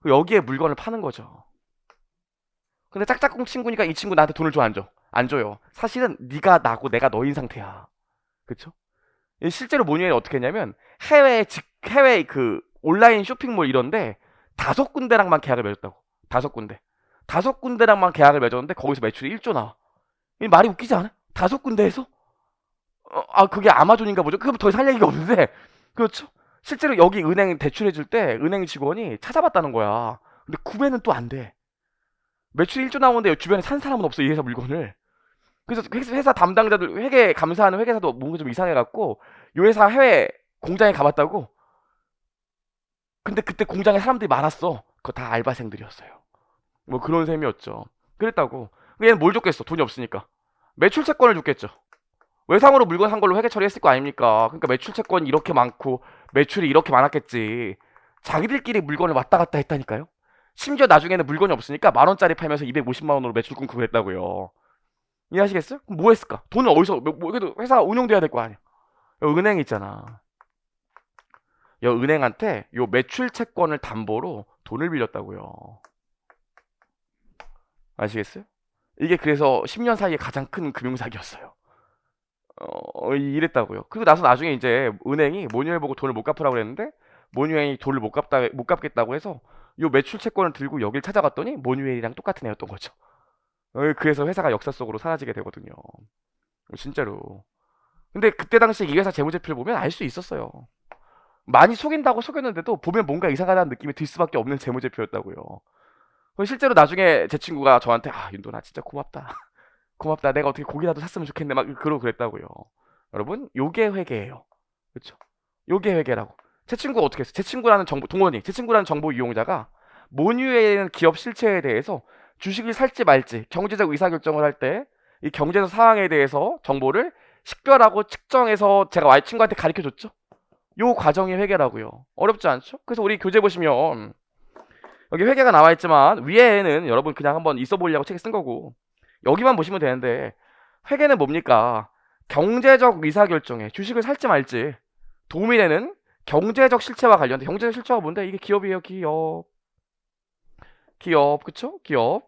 Speaker 1: 여기에 물건을 파는 거죠. 근데 짝짝꿍 친구니까 이 친구 나한테 돈을 줘 안 줘? 안 줘요. 사실은 네가 나고 내가 너인 상태야. 그쵸? 실제로 모뉴엘이 어떻게 했냐면 해외 그 온라인 쇼핑몰 이런데 5군데랑만 계약을 맺었다고. 5군데. 5군데랑만 계약을 맺었는데 거기서 매출이 1조 나와. 이 말이 웃기지 않아? 5군데에서? 그게 아마존인가 보죠. 그럼 더 이상 할 얘기가 없는데. 그렇죠? 실제로 여기 은행 대출해줄 때 은행 직원이 찾아봤다는 거야. 근데 구매는 또 안 돼. 매출 1조 나오는데 주변에 산 사람은 없어 이 회사 물건을. 그래서 회사 담당자들 회계 감사하는 회계사도 뭔가 좀 이상해갖고 요 회사 해외 공장에 가봤다고. 근데 그때 공장에 사람들이 많았어. 그거 다 알바생들이었어요. 뭐 그런 셈이었죠. 그랬다고. 얘는 뭘 줬겠어? 돈이 없으니까. 매출 채권을 줬겠죠. 외상으로 물건 산 걸로 회계 처리했을 거 아닙니까? 그러니까 매출 채권이 이렇게 많고 매출이 이렇게 많았겠지. 자기들끼리 물건을 왔다 갔다 했다니까요. 심지어 나중에는 물건이 없으니까 10,000원짜리 팔면서 250만 원으로 매출 끊고 그랬다고요. 이해하시겠어요? 그럼 뭐 했을까? 돈을 어디서 그래도 회사가 운영돼야 될 거 아니야. 은행 있잖아. 요 은행한테 요 매출 채권을 담보로 돈을 빌렸다고요. 아시겠어요? 이게 그래서 10년 사이에 가장 큰 금융사기였어요. 이랬다고요. 그리고 나서 나중에 이제 은행이 모뉴엘 보고 돈을 못 갚으라고 그랬는데 모뉴엘이 돈을 못 갚겠다고 해서 요 매출 채권을 들고 여길 찾아갔더니 모뉴엘이랑 똑같은 애였던 거죠. 그래서 회사가 역사 속으로 사라지게 되거든요. 진짜로. 근데 그때 당시에 이 회사 재무제표를 보면 알 수 있었어요. 많이 속인다고 속였는데도 보면 뭔가 이상하다는 느낌이 들 수밖에 없는 재무제표였다고요. 실제로 나중에 제 친구가 저한테 윤도나 진짜 고맙다. 고맙다. 내가 어떻게 고기라도 샀으면 좋겠네. 막 그러고 그랬다고요. 여러분, 요게 회계예요. 그렇죠? 요게 회계라고. 제 친구가 어떻게 했어? 제 친구라는 동원이, 제 친구라는 정보 이용자가 모뉴에 있는 기업 실체에 대해서 주식을 살지 말지 경제적 의사결정을 할 때 이 경제적 상황에 대해서 정보를 식별하고 측정해서 제가 친구한테 가르쳐줬죠. 요 과정이 회계라고요. 어렵지 않죠? 그래서 우리 교재 보시면 여기 회계가 나와 있지만 위에는 여러분 그냥 한번 있어 보려고 책에 쓴 거고 여기만 보시면 되는데 회계는 뭡니까? 경제적 의사결정에 주식을 살지 말지 도움이 되는 경제적 실체와 관련된 경제적 실체가 뭔데? 이게 기업이에요. 기업 그쵸? 기업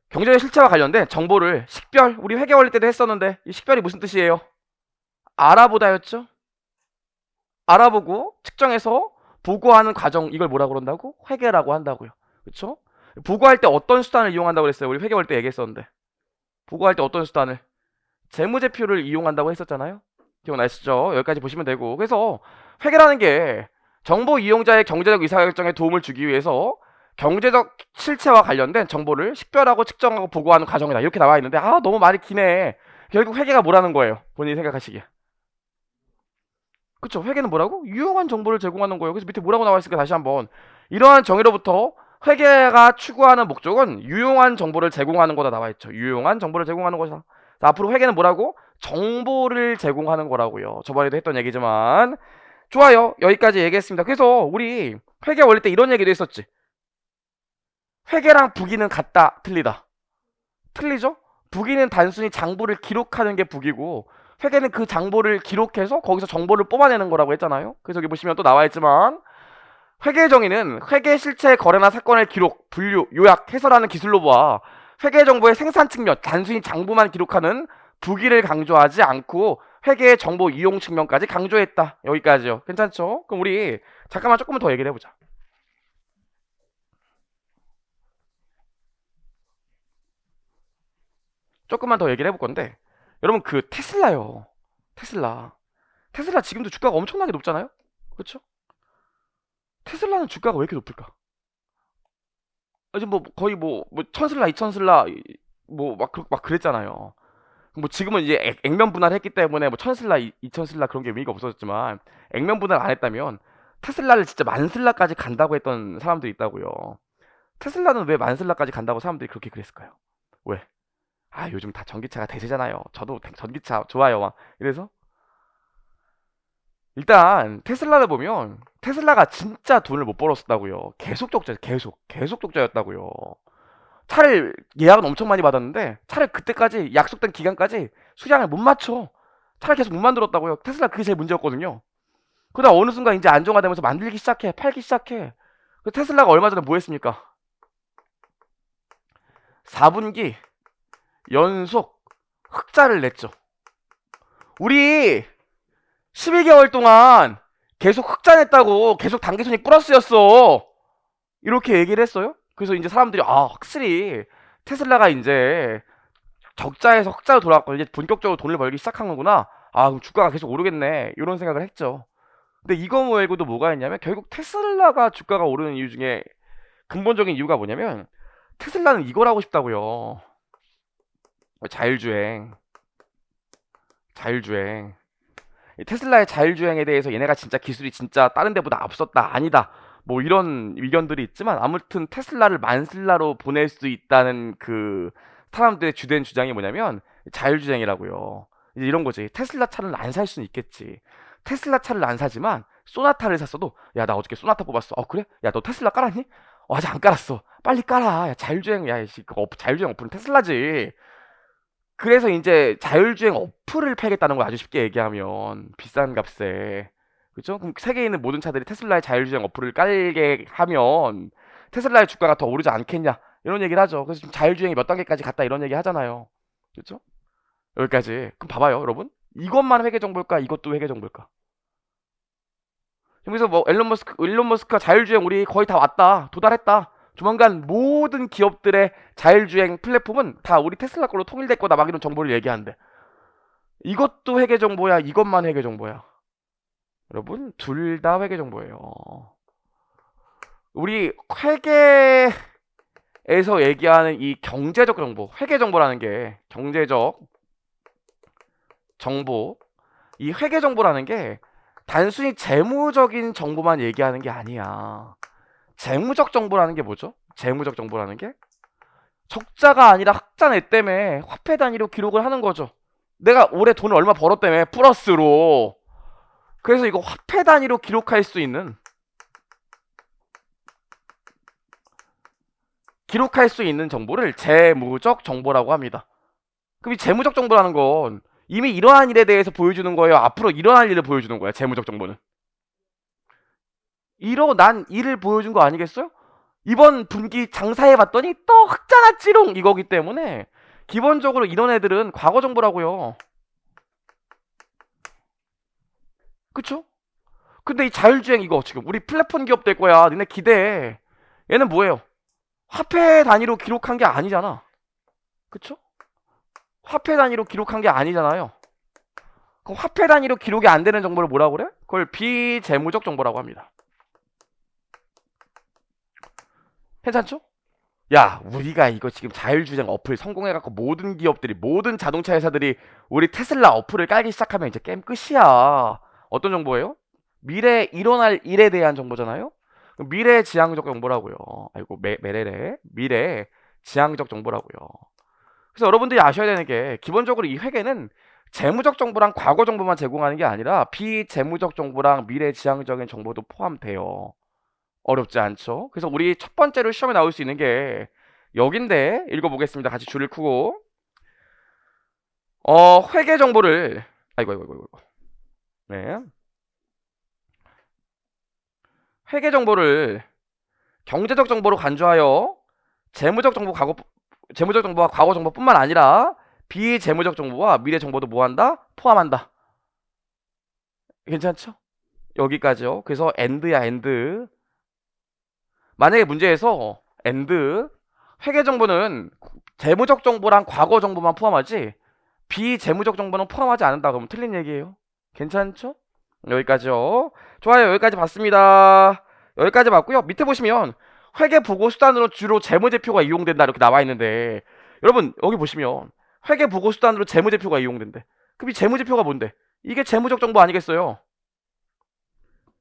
Speaker 1: 경제적 실체와 관련된 정보를 식별 우리 회계 원리 때도 했었는데 이 식별이 무슨 뜻이에요? 알아보다였죠? 알아보고 측정해서 보고하는 과정 이걸 뭐라고 그런다고? 회계라고 한다고요. 그쵸? 보고할 때 어떤 수단을 이용한다고 그랬어요? 우리 회계 원리 때 얘기했었는데 보고할 때 어떤 수단을? 재무제표를 이용한다고 했었잖아요. 기억나시죠? 여기까지 보시면 되고 그래서 회계라는 게 정보 이용자의 경제적 의사결정에 도움을 주기 위해서 경제적 실체와 관련된 정보를 식별하고 측정하고 보고하는 과정이다 이렇게 나와 있는데 아 너무 말이 기네. 결국 회계가 뭐라는 거예요? 본인이 생각하시기에. 그쵸? 회계는 뭐라고? 유용한 정보를 제공하는 거예요. 그래서 밑에 뭐라고 나와 있을까 다시 한번 이러한 정의로부터 회계가 추구하는 목적은 유용한 정보를 제공하는 거다 나와 있죠. 유용한 정보를 제공하는 것이다. 자, 앞으로 회계는 뭐라고? 정보를 제공하는 거라고요. 저번에도 했던 얘기지만 좋아요. 여기까지 얘기했습니다. 그래서 우리 회계 원리 때 이런 얘기도 했었지. 회계랑 부기는 같다, 틀리다. 틀리죠? 부기는 단순히 장부를 기록하는 게 부기고 회계는 그 장부를 기록해서 거기서 정보를 뽑아내는 거라고 했잖아요. 그래서 여기 보시면 또 나와 있지만 회계 정의는 회계 실체 거래나 사건의 기록, 분류, 요약, 해설하는 기술로 보아 회계 정보의 생산 측면, 단순히 장부만 기록하는 부기를 강조하지 않고 회계의 정보 이용 측면까지 강조했다. 여기까지요. 괜찮죠? 그럼 우리 잠깐만 조금만 더 얘기를 해보자. 조금만 더 얘기를 해볼 건데 여러분 그 테슬라요. 테슬라 지금도 주가가 엄청나게 높잖아요. 그렇죠? 테슬라는 주가가 왜 이렇게 높을까? 지금 뭐 거의 뭐 천슬라, 이천슬라 막 그랬잖아요. 뭐 지금은 이제 액면 분할했기 때문에 뭐 천슬라, 이천슬라 그런 게 의미가 없어졌지만 액면 분할 안 했다면 테슬라를 진짜 만슬라까지 간다고 했던 사람들이 있다고요. 테슬라는 왜 만슬라까지 간다고 사람들이 그렇게 그랬을까요? 왜? 아 요즘 다 전기차가 대세잖아요. 저도 전기차 좋아요. 막 이래서 일단 테슬라를 보면 테슬라가 진짜 돈을 못 벌었었다고요. 계속 적자, 계속 적자였다고요. 차를 예약은 엄청 많이 받았는데 차를 그때까지 약속된 기간까지 수량을 못 맞춰. 차를 계속 못 만들었다고요. 테슬라 그게 제일 문제였거든요. 그러다 어느 순간 이제 안정화되면서 만들기 시작해, 팔기 시작해. 그 테슬라가 얼마 전에 뭐 했습니까? 4분기 연속 흑자를 냈죠. 우리 12개월 동안 계속 흑자 냈다고 계속 당기순이 플러스였어. 이렇게 얘기를 했어요. 그래서 이제 사람들이 아 확실히 테슬라가 이제 적자에서 흑자로 돌아왔고 이제 본격적으로 돈을 벌기 시작한 거구나. 아 그럼 주가가 계속 오르겠네. 이런 생각을 했죠. 근데 이거 말고도 뭐가 있냐면 결국 테슬라가 주가가 오르는 이유 중에 근본적인 이유가 뭐냐면 테슬라는 이걸 하고 싶다고요. 자율주행. 자율주행. 테슬라의 자율주행에 대해서 얘네가 진짜 기술이 진짜 다른 데보다 앞섰다 아니다 뭐 이런 의견들이 있지만 아무튼 테슬라를 만슬라로 보낼 수 있다는 그 사람들의 주된 주장이 뭐냐면 자율주행이라고요. 이제 이런 거지. 테슬라 차를 안 살 수는 있겠지. 테슬라 차를 안 사지만 소나타를 샀어도 야 나 어저께 소나타 뽑았어. 그래? 야 너 테슬라 깔았니? 아직 안 깔았어. 빨리 깔아. 야 자율주행 자율주행 어플은 테슬라지. 그래서 이제 자율주행 어플을 팔겠다는 거야. 아주 쉽게 얘기하면 비싼 값에. 그죠? 그럼 세계에 있는 모든 차들이 테슬라의 자율주행 어플을 깔게 하면 테슬라의 주가가 더 오르지 않겠냐 이런 얘기를 하죠. 그래서 지금 자율주행이 몇 단계까지 갔다 이런 얘기 하잖아요. 그렇죠? 여기까지. 그럼 봐봐요, 여러분. 이것만 회계 정보일까? 이것도 회계 정보일까? 그래서 뭐 일론 머스크가 자율주행 우리 거의 다 왔다, 도달했다. 조만간 모든 기업들의 자율주행 플랫폼은 다 우리 테슬라 걸로 통일될 거다 막 이런 정보를 얘기하는데 이것도 회계 정보야, 이것만 회계 정보야? 여러분 둘 다 회계 정보예요. 우리 회계에서 얘기하는 이 경제적 정보, 회계 정보라는 게 경제적 정보, 이 회계 정보라는 게 단순히 재무적인 정보만 얘기하는 게 아니야. 재무적 정보라는 게 뭐죠? 재무적 정보라는 게 적자가 아니라 흑자 냈다며 화폐 단위로 기록을 하는 거죠. 내가 올해 돈을 얼마 벌었다며 플러스로. 그래서 이거 화폐 단위로 기록할 수 있는 정보를 재무적 정보라고 합니다. 그럼 이 재무적 정보라는 건 이미 일어난 일에 대해서 보여주는 거예요? 앞으로 일어날 일을 보여주는 거야, 재무적 정보는? 일어난 일을 보여준 거 아니겠어요? 이번 분기 장사해봤더니 또 흑자 났지롱 이거기 때문에 기본적으로 이런 애들은 과거 정보라고요. 그쵸? 근데 이 자율주행 이거 지금 우리 플랫폼 기업 될 거야. 니네 기대해. 얘는 뭐예요? 화폐 단위로 기록한 게 아니잖아. 그쵸? 화폐 단위로 기록한 게 아니잖아요. 그럼 화폐 단위로 기록이 안 되는 정보를 뭐라고 그래? 그걸 비재무적 정보라고 합니다. 괜찮죠? 야, 우리가 이거 지금 자율주행 어플 성공해갖고 모든 기업들이, 모든 자동차 회사들이 우리 테슬라 어플을 깔기 시작하면 이제 게임 끝이야. 어떤 정보예요? 미래에 일어날 일에 대한 정보잖아요? 미래 지향적 정보라고요. 아이고, 메레레. 미래 지향적 정보라고요. 그래서 여러분들이 아셔야 되는 게 기본적으로 이 회계는 재무적 정보랑 과거 정보만 제공하는 게 아니라 비재무적 정보랑 미래 지향적인 정보도 포함돼요. 어렵지 않죠? 그래서 우리 첫 번째로 시험에 나올 수 있는 게 여긴데 읽어보겠습니다. 같이 줄을 크고 회계 정보를 아이고 네 회계 정보를 경제적 정보로 간주하여 재무적 정보 과거 재무적 정보와 과거 정보뿐만 아니라 비재무적 정보와 미래 정보도 뭐한다? 포함한다. 괜찮죠? 여기까지요. 그래서 AND야 AND. 만약에 문제에서 AND 회계 정보는 재무적 정보랑 과거 정보만 포함하지 비재무적 정보는 포함하지 않는다 그러면 틀린 얘기예요. 괜찮죠? 여기까지요. 좋아요. 여기까지 봤습니다. 여기까지 봤고요. 밑에 보시면 회계 보고 수단으로 주로 재무제표가 이용된다 이렇게 나와 있는데 여러분 여기 보시면 회계 보고 수단으로 재무제표가 이용된대. 그럼 이 재무제표가 뭔데? 이게 재무적 정보 아니겠어요?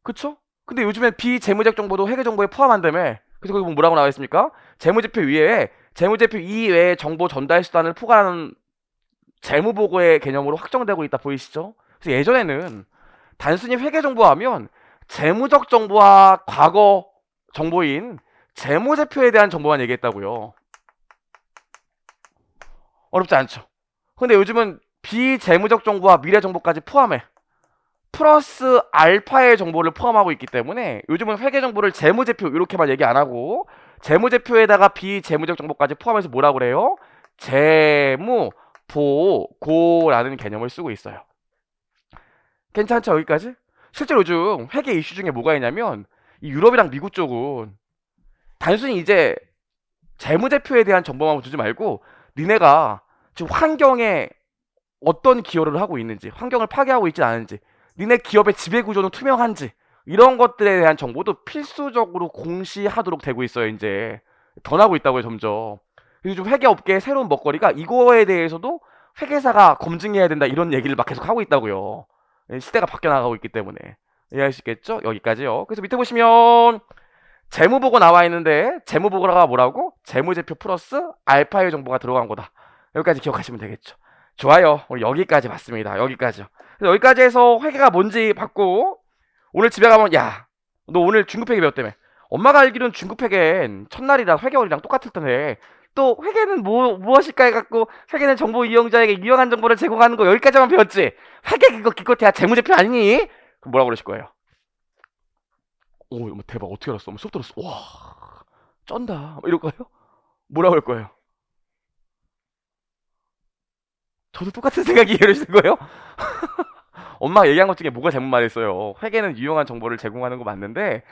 Speaker 1: 그쵸? 근데 요즘엔 비재무적 정보도 회계 정보에 포함한다며. 그래서 거기 보면 뭐라고 나와 있습니까? 재무제표 위에 재무제표 이외의 정보 전달 수단을 포괄하는 재무보고의 개념으로 확정되고 있다 보이시죠? 그래서 예전에는 단순히 회계 정보하면 재무적 정보와 과거 정보인 재무제표에 대한 정보만 얘기했다고요. 어렵지 않죠? 근데 요즘은 비재무적 정보와 미래 정보까지 포함해. 플러스 알파의 정보를 포함하고 있기 때문에 요즘은 회계 정보를 재무제표 이렇게만 얘기 안 하고 재무제표에다가 비재무적 정보까지 포함해서 뭐라고 그래요? 재무보고라는 개념을 쓰고 있어요. 괜찮죠? 여기까지? 실제로 요즘 회계 이슈 중에 뭐가 있냐면 이 유럽이랑 미국 쪽은 단순히 이제 재무제표에 대한 정보만 주지 말고 니네가 지금 환경에 어떤 기여를 하고 있는지, 환경을 파괴하고 있지 않은지, 니네 기업의 지배구조는 투명한지 이런 것들에 대한 정보도 필수적으로 공시하도록 되고 있어요. 이제 변하고 있다고요, 점점. 그래서 좀 회계업계의 새로운 먹거리가 이거에 대해서도 회계사가 검증해야 된다 이런 얘기를 막 계속 하고 있다고요. 시대가 바뀌어 나가고 있기 때문에 이해할 수 있겠죠? 여기까지요. 그래서 밑에 보시면 재무보고 나와 있는데 재무보고가 뭐라고? 재무제표 플러스 알파의 정보가 들어간 거다. 여기까지 기억하시면 되겠죠. 좋아요. 우리 여기까지 봤습니다. 여기까지요. 그래서 여기까지 해서 회계가 뭔지 봤고 오늘 집에 가면 야, 너 오늘 중급회계 배웠다며. 엄마가 알기로는 중급회계는 첫날이랑 회계원이랑 똑같을 텐데 또 회계는 무엇일까 해갖고 회계는 정보 이용자에게 유용한 정보를 제공하는 거 여기까지만 배웠지. 회계 그거 기껏해야 재무제표 아니니? 그럼 뭐라고 그러실 거예요? 오, 대박. 어떻게 알았어? 수업 들었어. 와, 쩐다. 이럴 거예요? 뭐라고 할 거예요? 저도 똑같은 생각이 이러시는 거예요? 엄마가 얘기한 것 중에 뭐가 잘못 말했어요. 회계는 유용한 정보를 제공하는 거 맞는데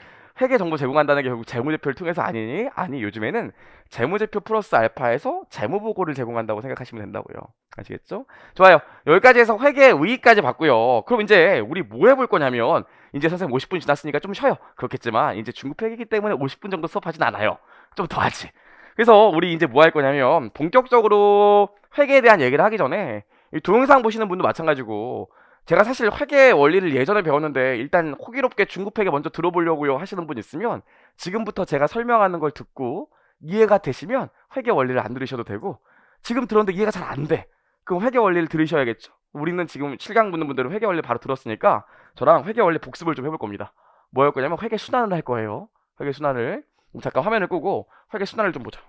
Speaker 1: 회계 정보 제공한다는 게 결국 재무제표를 통해서 아니니? 아니, 요즘에는 재무제표 플러스 알파에서 재무보고를 제공한다고 생각하시면 된다고요. 아시겠죠? 좋아요. 여기까지 해서 회계 의의까지 봤고요. 그럼 이제 우리 뭐 해볼 거냐면 이제 선생님 50분 지났으니까 좀 쉬어요. 그렇겠지만 이제 중급회계이기 때문에 50분 정도 수업하진 않아요. 좀 더 하지. 그래서 우리 이제 뭐 할 거냐면 본격적으로 회계에 대한 얘기를 하기 전에 이 동영상 보시는 분도 마찬가지고 제가 사실 회계 원리를 예전에 배웠는데 일단 호기롭게 중급회계 먼저 들어보려고요 하시는 분 있으면 지금부터 제가 설명하는 걸 듣고 이해가 되시면 회계 원리를 안 들으셔도 되고 지금 들었는데 이해가 잘 안 돼. 그럼 회계 원리를 들으셔야겠죠. 우리는 지금 7강 붙는 분들은 회계 원리 바로 들었으니까 저랑 회계 원리 복습을 좀 해볼 겁니다. 뭐 할 거냐면 회계 순환을 할 거예요. 회계 순환을. 잠깐 화면을 끄고 회계 순환을 좀 보자.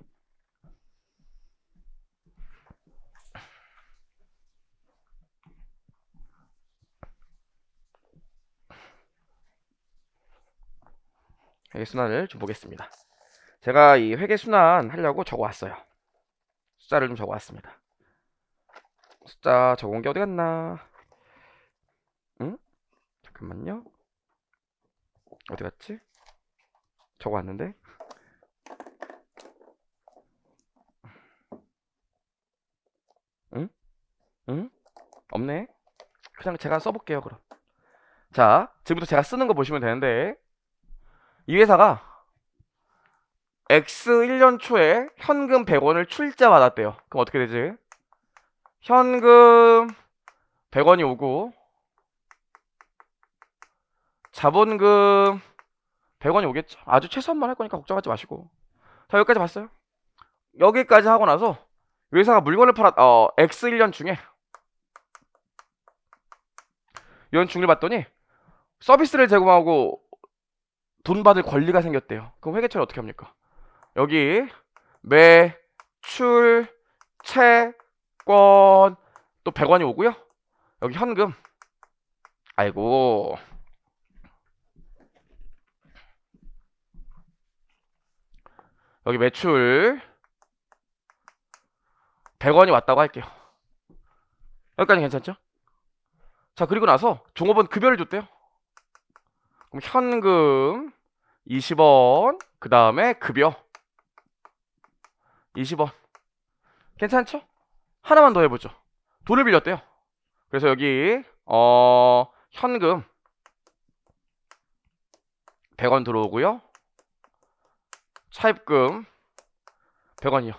Speaker 1: 회계순환을 좀 보겠습니다. 제가 이 회계순환 하려고 적어왔어요. 숫자를 좀 적어왔습니다. 숫자 적어온 게 어디 갔나? 응? 잠깐만요. 어디 갔지? 적어왔는데? 응? 응? 없네? 그냥 제가 써볼게요, 그럼. 자, 지금부터 제가 쓰는 거 보시면 되는데, 이 회사가 X 1년 초에 현금 100원을 출자 받았대요. 그럼 어떻게 되지? 현금 100원이 오고, 자본금 100원이 오겠죠. 아주 최소한만 할 거니까 걱정하지 마시고. 자, 여기까지 봤어요. 여기까지 하고 나서 회사가 물건을 X 1년 중에 연중을 봤더니 서비스를 제공하고 돈 받을 권리가 생겼대요. 그럼 회계 처리 어떻게 합니까? 여기 매출 채권 또 100원이 오고요. 여기 현금. 아이고. 여기 매출 100원이 왔다고 할게요. 여기까지 괜찮죠? 자, 그리고 나서 종업원 급여를 줬대요. 그럼 현금 20원, 그 다음에 급여 20원. 괜찮죠? 하나만 더 해보죠. 돈을 빌렸대요. 그래서 여기 현금 100원 들어오고요. 차입금 100원이요.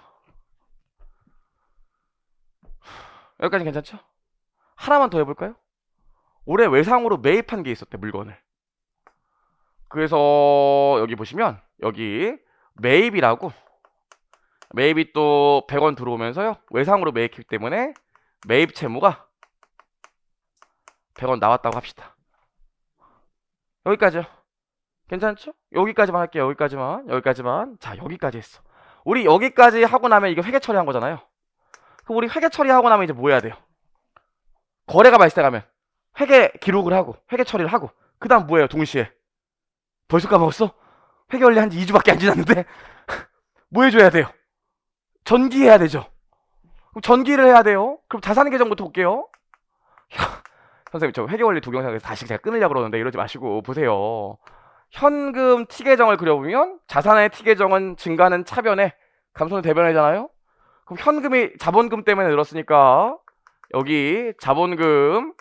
Speaker 1: 여기까지 괜찮죠? 하나만 더 해볼까요? 올해 외상으로 매입한 게 있었대, 물건을. 그래서 여기 보시면 여기 매입이라고, 매입이 또 100원 들어오면서요, 외상으로 매입했기 때문에 매입 채무가 100원 나왔다고 합시다. 여기까지요. 괜찮죠? 여기까지만 할게요. 여기까지만. 자, 여기까지 했어. 우리 여기까지 하고 나면 이게 회계 처리한 거잖아요. 그럼 우리 회계 처리하고 나면 이제 뭐 해야 돼요? 거래가 발생하면 회계 기록을 하고 회계 처리를 하고, 그 다음 뭐예요? 동시에 벌써 까먹었어? 회계 원래 한 2주밖에 안 지났는데 뭐 해줘야 돼요? 전기해야 되죠. 그럼 전기를 해야 돼요. 그럼 자산 계정부터 볼게요. 선생님, 저 회계 원리 동영상에서 다시 제가 끊으려고 그러는데 이러지 마시고 보세요. 현금 T 계정을 그려보면 자산의 T 계정은 증가는 차변에 감소는 대변이잖아요. 그럼 현금이 자본금 때문에 늘었으니까 여기 자본금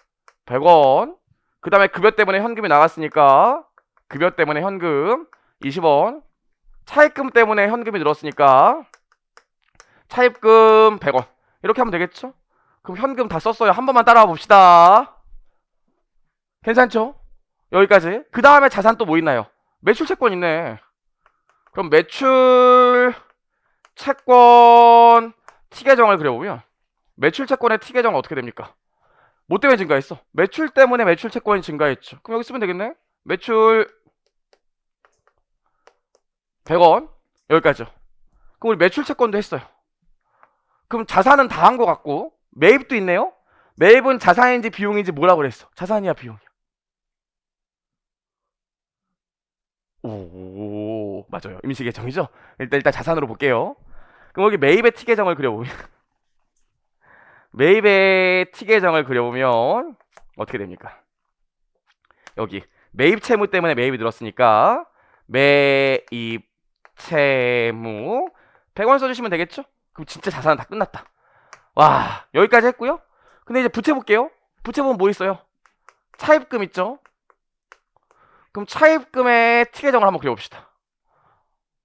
Speaker 1: 100원, 그 다음에 급여 때문에 현금이 나갔으니까 급여 때문에 현금 20원, 차입금 때문에 현금이 늘었으니까 차입금 100원. 이렇게 하면 되겠죠? 그럼 현금 다 썼어요. 한 번만 따라와 봅시다. 괜찮죠? 여기까지. 그 다음에 자산 또 뭐 있나요? 매출 채권 있네. 그럼 매출 채권 T 계정을 그려보면 매출 채권의 T 계정은 어떻게 됩니까? 뭐 때문에 증가했어? 매출 때문에 매출 채권이 증가했죠. 그럼 여기 쓰면 되겠네. 매출 100원. 여기까지요. 그럼 우리 매출 채권도 했어요. 그럼 자산은 다 한 것 같고 매입도 있네요. 매입은 자산인지 비용인지 뭐라고 그랬어? 자산이야, 비용이야? 오, 맞아요. 임시계정이죠. 일단 자산으로 볼게요. 그럼 여기 매입의 T 계정을 그려보면 매입의 T 계정을 그려보면 어떻게 됩니까? 여기 매입 채무 때문에 매입이 늘었으니까 매입 채무 100원 써주시면 되겠죠? 그럼 진짜 자산은 다 끝났다. 와, 여기까지 했고요. 근데 이제 부채 볼게요. 부채 보면 뭐 있어요? 차입금 있죠? 그럼 차입금의 T 계정을 한번 그려봅시다.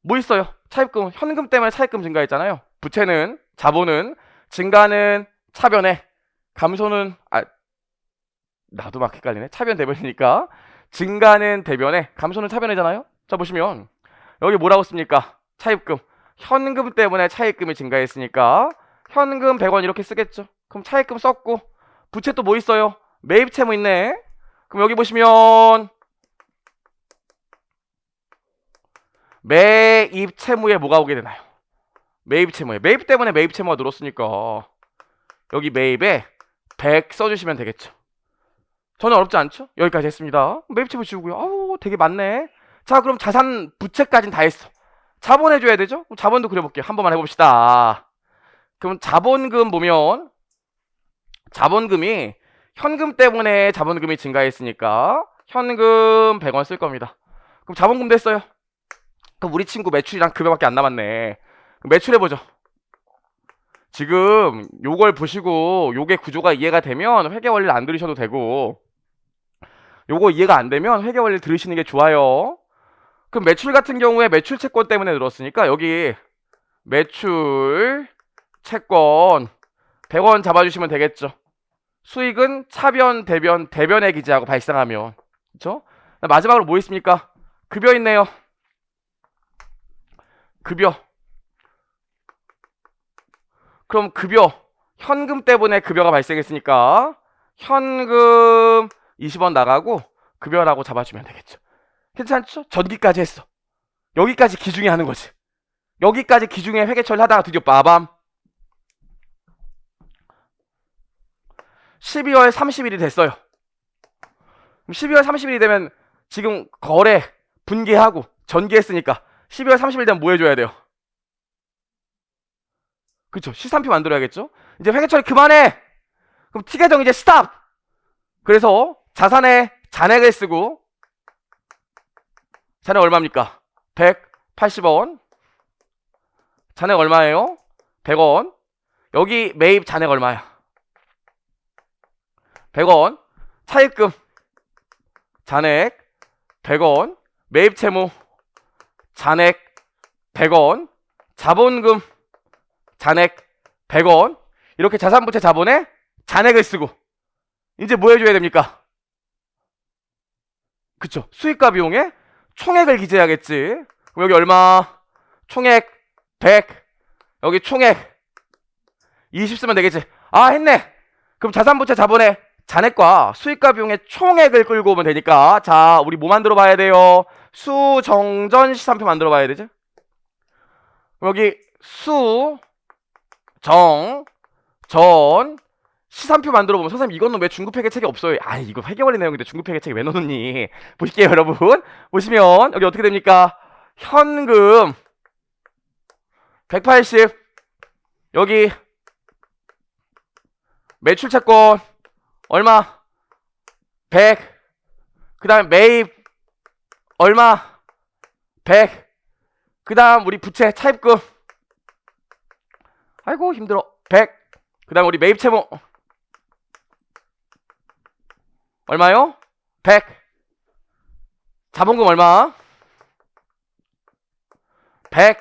Speaker 1: 뭐 있어요? 차입금, 현금 때문에 차입금 증가했잖아요. 부채는, 자본은, 증가는 차변에, 감소는, 나도 막 헷갈리네. 차변 대변이니까 증가는 대변에, 감소는 차변이잖아요. 자, 보시면 여기 뭐라고 씁니까? 차입금. 현금 때문에 차입금이 증가했으니까 현금 100원 이렇게 쓰겠죠. 그럼 차입금 썼고, 부채 또 뭐 있어요? 매입 채무 있네. 그럼 여기 보시면 매입 채무에 뭐가 오게 되나요? 매입 채무에. 매입 때문에 매입 채무가 늘었으니까 여기 매입에 100 써주시면 되겠죠. 전혀 어렵지 않죠? 여기까지 했습니다. 매입 채무 지우고요. 아우, 되게 많네. 자, 그럼 자산 부채까지는 다 했어. 자본 해줘야 되죠? 그럼 자본도 그려볼게요. 한 번만 해봅시다. 그럼 자본금 보면 자본금이 현금 때문에 자본금이 증가했으니까 현금 100원 쓸 겁니다. 그럼 자본금 됐어요. 그럼 우리 친구 매출이랑 급여밖에 안 남았네. 그럼 매출해보죠. 지금 요걸 보시고 요게 구조가 이해가 되면 회계원리를 안 들으셔도 되고, 요거 이해가 안 되면 회계원리를 들으시는 게 좋아요. 그럼 매출 같은 경우에 매출 채권 때문에 늘었으니까 여기 매출 채권 100원 잡아주시면 되겠죠. 수익은 차변, 대변에 기재하고 발생하면. 그쵸? 마지막으로 뭐 있습니까? 급여 있네요. 급여. 그럼 급여. 현금 때문에 급여가 발생했으니까 현금 20원 나가고 급여라고 잡아주면 되겠죠. 괜찮죠? 전기까지 했어. 여기까지 기중에 하는 거지. 여기까지 기중에 회계처리를 하다가 드디어 빠밤. 12월 30일이 됐어요. 그럼 12월 30일이 되면 지금 거래, 분기하고 전기했으니까 12월 30일 되면 뭐 해줘야 돼요? 그쵸? 시산표 만들어야겠죠? 이제 회계처리 그만해! 그럼 티계정 이제 스탑! 그래서 자산에 잔액을 쓰고, 잔액 얼마입니까? 180원. 잔액 얼마예요? 100원. 여기 매입 잔액 얼마야? 100원. 차입금 잔액 100원. 매입 채무 잔액 100원. 자본금 잔액 100원. 이렇게 자산부채 자본에 잔액을 쓰고 이제 뭐 해줘야 됩니까? 그쵸? 수익과 비용에 총액을 기재해야겠지. 그럼 여기 얼마? 총액 100. 여기 총액 20 쓰면 되겠지. 아, 했네. 그럼 자산부채 자본에 잔액과 수익과 비용의 총액을 끌고 오면 되니까, 자, 우리 뭐 만들어 봐야 돼요? 수정전 시산표 만들어 봐야 되죠. 여기 수정 전 시산표 만들어 보면, 선생님 이거는 왜 중급회계 책이 없어요? 아니, 이거 회계원리 내용인데 중급회계 책이 왜 넣었니? 보실게요, 여러분. 보시면 여기 어떻게 됩니까? 현금 180. 여기 매출 채권 얼마? 100. 그 다음 매입 얼마? 100. 그 다음 우리 부채 차입금, 아이고 힘들어, 100. 그 다음 우리 매입 채무 얼마요? 100. 자본금 얼마? 100.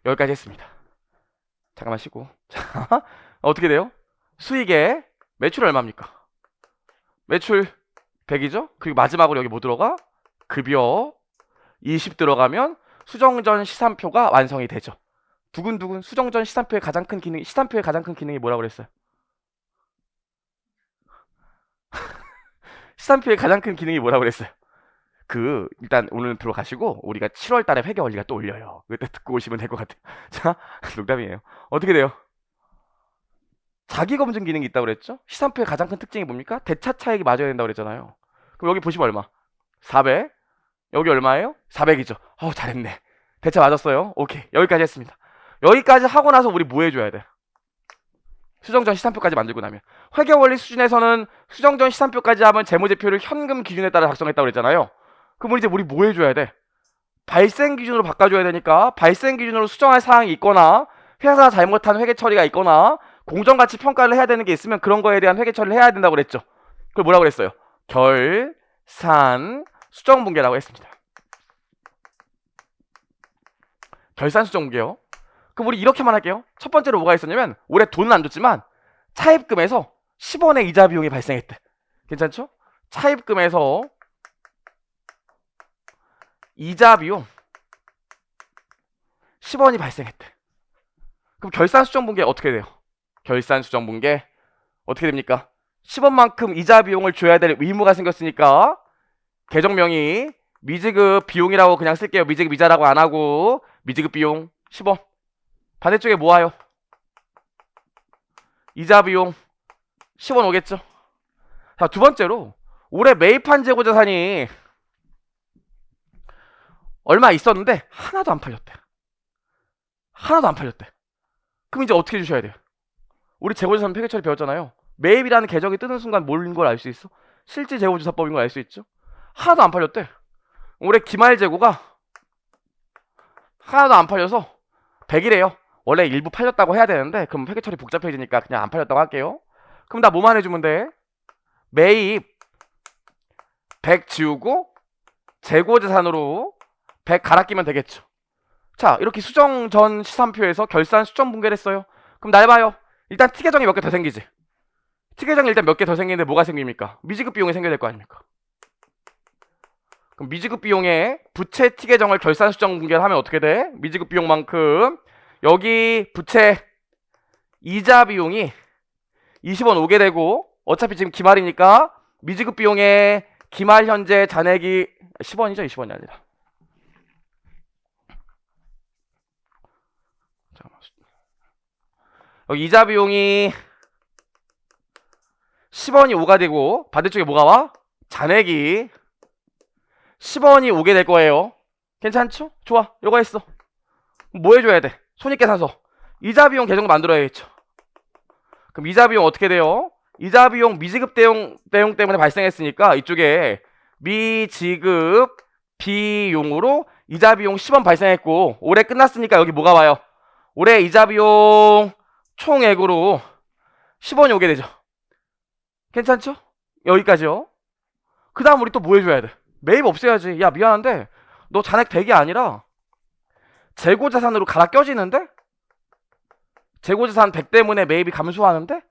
Speaker 1: 여기까지 했습니다. 잠깐만 쉬고. 자, 어떻게 돼요? 수익에 매출 얼마입니까? 매출 100이죠? 그리고 마지막으로 여기 뭐 들어가? 급여 20 들어가면 수정전 시산표가 완성이 되죠. 두근두근. 수정전 시산표의 가장 큰 기능, 시산표의 가장 큰 기능이 뭐라고 그랬어요? 시산표의 가장 큰 기능이 뭐라고 그랬어요? 일단 오늘 들어가시고 우리가 7월 달에 회계 원리가 또 올려요. 그때 듣고 오시면 될 것 같아요. 자, 농담이에요. 어떻게 돼요? 자기 검증 기능이 있다고 그랬죠? 시산표의 가장 큰 특징이 뭡니까? 대차 차익이 맞아야 된다고 그랬잖아요. 그럼 여기 보시면 얼마? 400. 여기 얼마예요? 400이죠. 잘했네. 대차 맞았어요. 오케이. 여기까지 했습니다. 여기까지 하고 나서 우리 뭐 해줘야 돼? 수정전 시산표까지 만들고 나면, 회계원리 수준에서는 수정전 시산표까지 하면 재무제표를 현금 기준에 따라 작성했다고 그랬잖아요. 그럼 이제 우리 뭐 해줘야 돼? 발생 기준으로 바꿔줘야 되니까, 발생 기준으로 수정할 사항이 있거나 회사가 잘못한 회계 처리가 있거나 공정가치 평가를 해야 되는 게 있으면 그런 거에 대한 회계 처리를 해야 된다고 그랬죠. 그걸 뭐라고 그랬어요? 결산 수정분계라고 했습니다. 결산 수정분계요. 그럼 우리 이렇게만 할게요. 첫 번째로 뭐가 있었냐면, 올해 돈은 안 줬지만 차입금에서 10원의 이자 비용이 발생했대. 괜찮죠? 차입금에서 이자 비용 10원이 발생했대. 그럼 결산 수정분계 어떻게 돼요? 결산 수정분계 어떻게 됩니까? 10원만큼 이자 비용을 줘야 될 의무가 생겼으니까 계정명이 미지급 비용이라고 그냥 쓸게요. 미지급 이자라고 안 하고 미지급 비용 10원. 반대쪽에 모아요. 이자 비용 10원 오겠죠. 자, 두 번째로 올해 매입한 재고자산이 얼마 있었는데 하나도 안 팔렸대. 하나도 안 팔렸대. 그럼 이제 어떻게 주셔야 돼요? 우리 재고자산 폐기처리 배웠잖아요. 매입이라는 계정이 뜨는 순간 뭘인 걸 알 수 있어? 실질 재고조사법인 걸 알 수 있죠. 하나도 안 팔렸대. 올해 기말 재고가 하나도 안 팔려서 100이래요. 원래 일부 팔렸다고 해야 되는데 그럼 폐기처리 복잡해지니까 그냥 안 팔렸다고 할게요. 그럼 나 뭐만 해주면 돼? 매입 100 지우고 재고자산으로 100 갈아 끼면 되겠죠. 자, 이렇게 수정 전 시산표에서 결산 수정 분괴를 했어요. 그럼 날 봐요. 일단 티계정이 몇 개 더 생기지. 티계정이 일단 몇 개 더 생기는데 뭐가 생깁니까? 미지급 비용이 생겨야 될 거 아닙니까? 그럼 미지급 비용에 부채 티계정을 결산 수정 분괴를 하면 어떻게 돼? 미지급 비용만큼 여기 부채 이자 비용이 20원 오게 되고 어차피 지금 기말이니까 미지급 비용에 기말 현재 잔액이 10원이죠? 20원이 아니라. 여기 이자 비용이 10원이 오가 되고 반대쪽에 뭐가 와? 잔액이 10원이 오게 될 거예요. 괜찮죠? 좋아. 요거 했어. 뭐 해줘야 돼? 손익계산서. 이자 비용 계정 만들어야겠죠. 그럼 이자 비용 어떻게 돼요? 이자 비용 미지급 대용 때문에 발생했으니까 이쪽에 미지급 비용으로 이자 비용 10원 발생했고 올해 끝났으니까 여기 뭐가 와요? 올해 이자 비용 총액으로 10원이 오게 되죠. 괜찮죠? 여기까지요. 그 다음 우리 또 뭐 해줘야 돼? 매입 없애야지. 야 미안한데 너 잔액 100이 아니라 재고자산으로 갈아 껴지는데? 재고자산 100 때문에 매입이 감소하는데?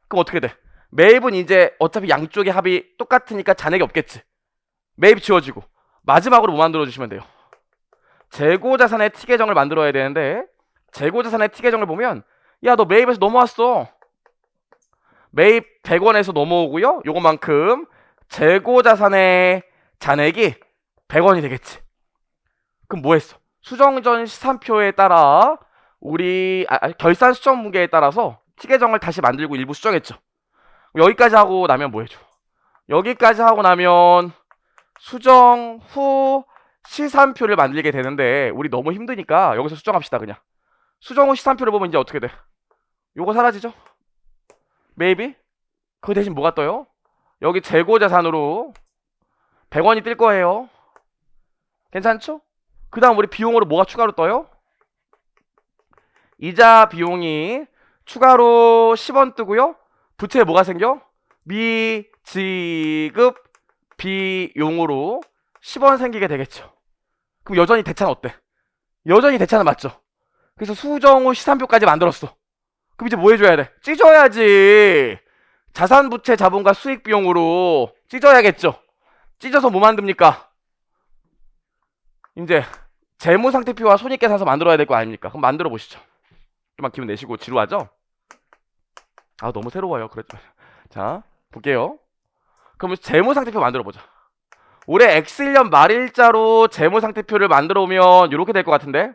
Speaker 1: 그럼 어떻게 돼? 매입은 이제 어차피 양쪽의 합이 똑같으니까 잔액이 없겠지. 매입 지워지고 마지막으로 뭐 만들어주시면 돼요? 재고자산의 T계정을 만들어야 되는데 재고자산의 T계정을 보면 야 너 매입에서 넘어왔어. 매입 100원에서 넘어오고요. 요거만큼 재고자산의 잔액이 100원이 되겠지. 그럼 뭐 했어? 수정전 시산표에 따라 우리 결산 수정 분괴에 따라서 T계정을 다시 만들고 일부 수정했죠. 여기까지 하고 나면 뭐 해줘? 여기까지 하고 나면 수정 후 시산표를 만들게 되는데 우리 너무 힘드니까 여기서 수정합시다. 그냥 수정 후 시산표를 보면 이제 어떻게 돼? 요거 사라지죠? 매입이? 그 대신 뭐가 떠요? 여기 재고자산으로 100원이 뜰 거예요. 괜찮죠? 그 다음 우리 비용으로 뭐가 추가로 떠요? 이자 비용이 추가로 10원 뜨고요. 부채에 뭐가 생겨? 미지급 비용으로 10원 생기게 되겠죠. 그럼 여전히 대차는 어때? 여전히 대차는 맞죠? 그래서 수정 후 시산표까지 만들었어. 그럼 이제 뭐 해줘야 돼? 찢어야지. 자산부채 자본과 수익 비용으로 찢어야겠죠. 찢어서 뭐 만듭니까? 이제 재무상태표와 손익계산서 만들어야 될 거 아닙니까? 그럼 만들어 보시죠. 좀만 기분 내시고. 지루하죠? 아 너무 새로워요. 그랬죠. 자 볼게요. 그럼 재무상태표 만들어 보자. 올해 X1년 말일자로 재무상태표를 만들어 오면 이렇게 될 것 같은데.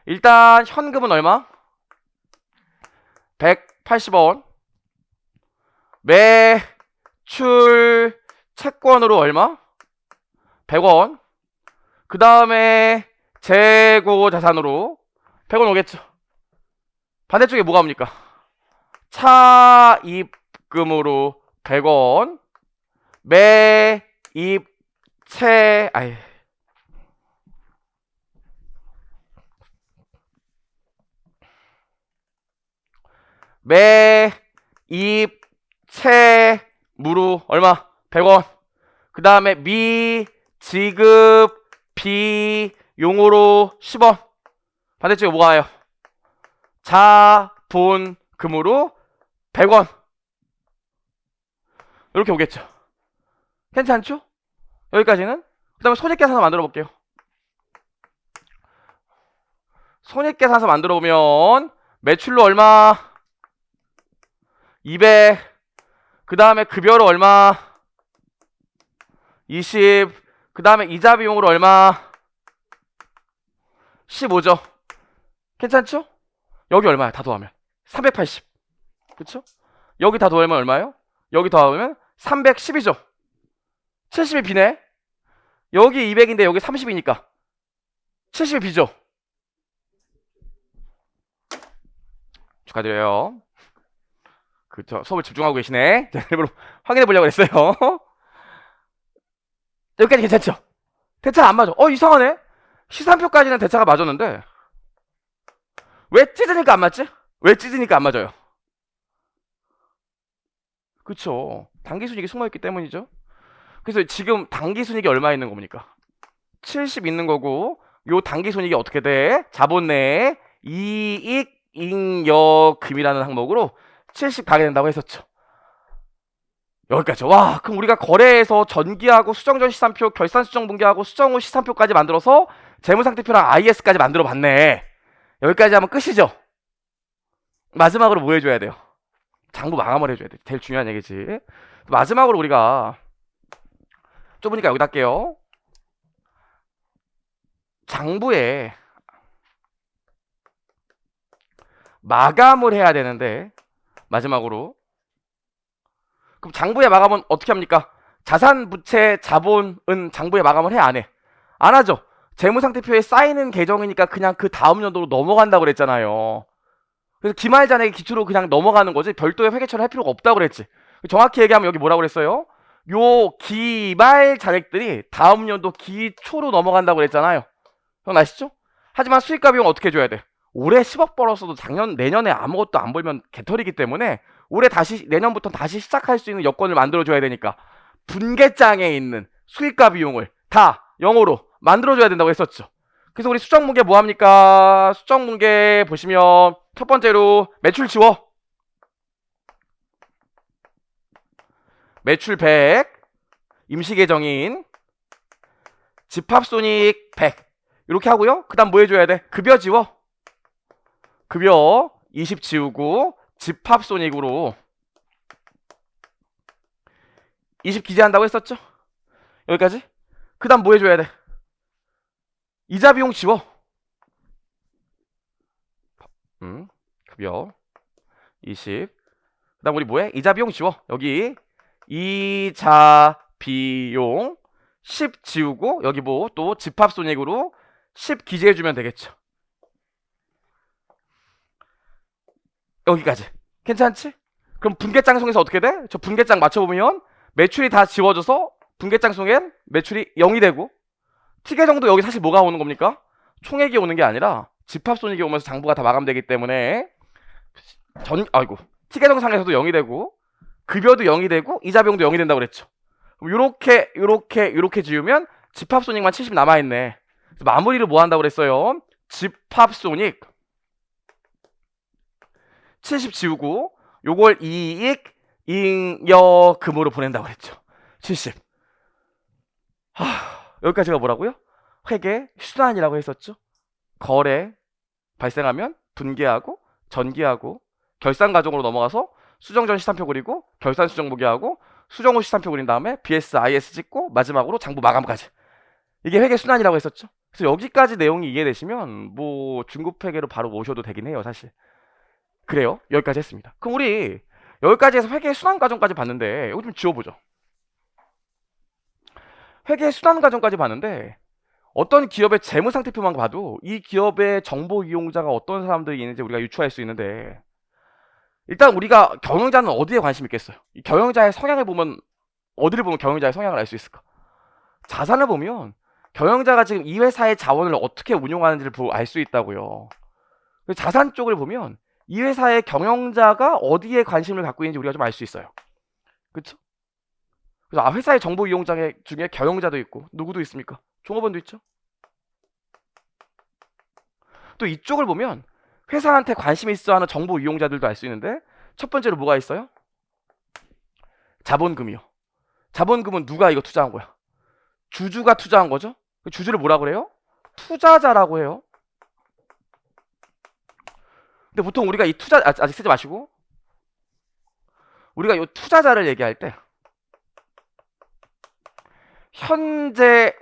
Speaker 1: 일단 현금은 얼마? 180원. 매출 채권으로 얼마? 100원. 그 다음에 재고 자산으로 100원 오겠죠. 반대쪽에 뭐가 옵니까? 차입금으로 100원. 매입채 매입채무로 얼마? 100원. 그 다음에 미지급 비용으로 10원. 반대쪽에 뭐가 와요? 자본금으로 100원. 이렇게 오겠죠. 괜찮죠? 여기까지는. 그 다음에 손익계산서 만들어 볼게요. 손익계산서 만들어 보면 매출로 얼마? 200. 그 다음에 급여로 얼마? 20. 그 다음에 이자 비용으로 얼마? 15죠. 괜찮죠? 여기 얼마야? 다 더하면 380. 그쵸? 여기 다 더하면 얼마예요? 여기 더하면 310이죠. 70이 비네. 여기 200인데 여기 30이니까 70이 B죠? 축하드려요. 그쵸. 수업을 집중하고 계시네. 자, 일부러 확인해 보려고 했어요. 여기까지 괜찮죠? 대차가 안 맞아. 이상하네. 시산표까지는 대차가 맞았는데 왜 찢으니까 안 맞지? 왜 찢으니까 안 맞아요? 그쵸. 단기순이익이 숨어있기 때문이죠. 그래서 지금 단기순이익이 얼마 있는 겁니까? 70 있는 거고, 요 단기순이익이 어떻게 돼? 자본 내에 이익 잉여금이라는 항목으로 70 가게 된다고 했었죠. 여기까지. 와, 그럼 우리가 거래에서 전기하고 수정전 시산표, 결산 수정 분기하고 수정 후 시산표까지 만들어서 재무상태표랑 IS까지 만들어 봤네. 여기까지 하면 끝이죠. 마지막으로 뭐 해줘야 돼요? 장부 마감을 해줘야 돼. 제일 중요한 얘기지. 마지막으로 우리가 좁으니까 여기다 할게요. 장부에 마감을 해야 되는데 마지막으로 그럼 장부의 마감은 어떻게 합니까? 자산, 부채, 자본은 장부에 마감을 해? 안 해? 안 하죠. 재무상태표에 쌓이는 계정이니까 그냥 그 다음 연도로 넘어간다고 그랬잖아요. 그래서 기말잔액의 기초로 그냥 넘어가는 거지 별도의 회계처리를 할 필요가 없다고 그랬지. 정확히 얘기하면 여기 뭐라고 그랬어요? 요 기말 잔액들이 다음 연도 기초로 넘어간다고 그랬잖아요. 기억나시죠? 하지만 수익과 비용 어떻게 줘야 돼? 올해 10억 벌었어도 내년에 아무것도 안 벌면 개털이기 때문에 올해 다시 내년부터 다시 시작할 수 있는 여건을 만들어줘야 되니까 분계장에 있는 수익과 비용을 다 영어로 만들어줘야 된다고 했었죠. 그래서 우리 수정문계 뭐합니까? 수정문계 보시면 첫 번째로 매출 지워. 매출 100, 임시계정인, 집합손익 100 이렇게 하고요. 그 다음 뭐 해줘야 돼? 급여 지워. 급여 20 지우고 집합손익으로 20 기재한다고 했었죠? 여기까지? 그 다음 뭐 해줘야 돼? 이자 비용 지워. 급여 20. 그 다음 우리 뭐해? 이자 비용 지워. 여기 이자 비용 10 지우고 여기 뭐 또 집합손익으로 10 기재해주면 되겠죠. 여기까지. 괜찮지? 그럼 분계장송에서 어떻게 돼? 저 분계장 맞춰보면 매출이 다 지워져서 분계장송엔 매출이 0이 되고 티계정도 여기 사실 뭐가 오는 겁니까? 총액이 오는 게 아니라 집합손익이 오면서 장부가 다 마감되기 때문에 티계정상에서도 0이 되고 급여도 0이 되고 이자 비용도 0이 된다고 그랬죠. 요렇게 지우면 집합손익만 70 남아있네. 마무리를 뭐 한다고 그랬어요? 집합손익 70 지우고 요걸 이익 잉여금으로 보낸다고 그랬죠. 70. 여기까지가 뭐라고요? 회계 순환이라고 했었죠. 거래 발생하면 분기하고 전기하고 결산 과정으로 넘어가서 수정 전 시산표 그리고 결산 수정 보기하고 수정 후 시산표 그린 다음에 BS, IS 찍고 마지막으로 장부 마감까지. 이게 회계 순환이라고 했었죠. 그래서 여기까지 내용이 이해되시면 뭐 중급 회계로 바로 모셔도 되긴 해요, 사실. 그래요. 여기까지 했습니다. 그럼 우리 여기까지 해서 회계 순환 과정까지 봤는데 이거 좀 지워보죠. 회계 순환 과정까지 봤는데 어떤 기업의 재무 상태표만 봐도 이 기업의 정보 이용자가 어떤 사람들이 있는지 우리가 유추할 수 있는데 일단 우리가 경영자는 어디에 관심 있겠어요? 이 경영자의 성향을 보면 어디를 보면 경영자의 성향을 알 수 있을까? 자산을 보면 경영자가 지금 이 회사의 자원을 어떻게 운용하는지를 알 수 있다고요. 자산 쪽을 보면 이 회사의 경영자가 어디에 관심을 갖고 있는지 우리가 좀 알 수 있어요. 그렇죠? 그래서 회사의 정보 이용자 중에 경영자도 있고 누구도 있습니까? 종업원도 있죠. 또 이쪽을 보면 회사한테 관심 있어 하는 정보 이용자들도 알 수 있는데 첫 번째로 뭐가 있어요? 자본금이요. 자본금은 누가 이거 투자한 거야? 주주가 투자한 거죠. 주주를 뭐라 그래요? 투자자라고 해요. 근데 보통 우리가 이 투자 아직 쓰지 마시고 우리가 이 투자자를 얘기할 때 현재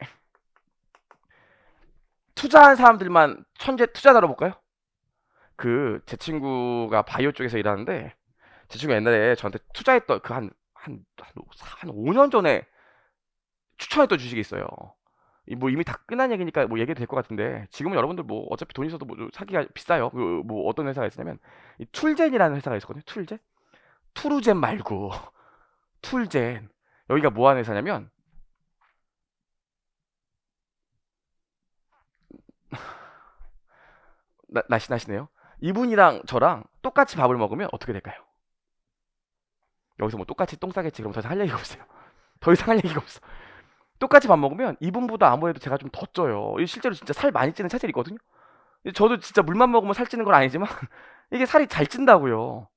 Speaker 1: 투자한 사람들만 현재 투자자로 볼까요? 제 친구가 바이오 쪽에서 일하는데 제 친구가 옛날에 저한테 투자했던 한 5년 전에 추천했던 주식이 있어요. 뭐 이미 다 끝난 얘기니까 뭐 얘기도 될 것 같은데 지금은 여러분들 뭐 어차피 돈 있어도 뭐 사기가 비싸요. 그 뭐 어떤 회사가 있었냐면 이 툴젠이라는 회사가 있었거든요. 툴젠. 투루젠 말고 툴젠. 여기가 뭐 하는 회사냐면 나시나시네요. 이분이랑 저랑 똑같이 밥을 먹으면 어떻게 될까요? 여기서 뭐 똑같이 똥 싸겠지. 그럼 더 이상 할 얘기가 없어요. 더 이상 할 얘기가 없어. 똑같이 밥 먹으면 이분보다 아무래도 제가 좀 더 쪄요. 실제로 진짜 살 많이 찌는 체질이 있거든요. 저도 진짜 물만 먹으면 살 찌는 건 아니지만 이게 살이 잘 찐다고요.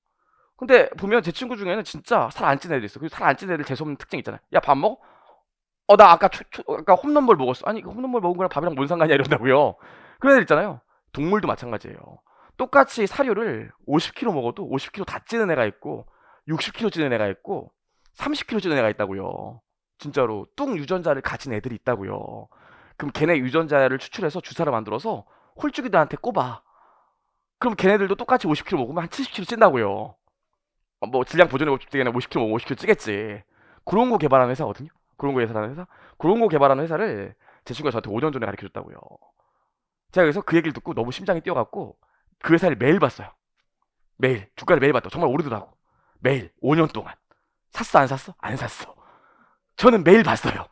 Speaker 1: 근데 보면 제 친구 중에는 진짜 살 안 찌는 애들 있어. 그리고 살 안 찌는 애들 재수없는 특징 있잖아요. 야, 밥 먹어? 나 아까 홈런볼 먹었어. 아니, 그 홈런볼 먹은 거랑 밥이랑 뭔 상관이야 이런다고요. 그런 애들 있잖아요. 동물도 마찬가지예요. 똑같이 사료를 50kg 먹어도 50kg 다 찌는 애가 있고 60kg 찌는 애가 있고 30kg 찌는 애가 있다고요. 진짜로 뚱 유전자를 가진 애들이 있다고요. 그럼 걔네 유전자를 추출해서 주사를 만들어서 홀쭉이들한테 꼽아. 그럼 걔네들도 똑같이 50kg 먹으면 한 70kg 찐다고요. 뭐 질량 보존에 50kg 먹으면 50kg 찌겠지. 그런 거 개발하는 회사거든요. 그런 거 개발하는 회사. 그런 거 개발하는 회사를 제 친구가 저한테 5년 전에 가르쳐줬다고요. 제가 그래서 그 얘기를 듣고 너무 심장이 뛰어갔고 그 회사를 매일 봤어요. 매일 주가를 매일 봤다. 정말 오르더라고. 매일 5년 동안. 샀어 안 샀어? 안 샀어. 저는 매일 봤어요.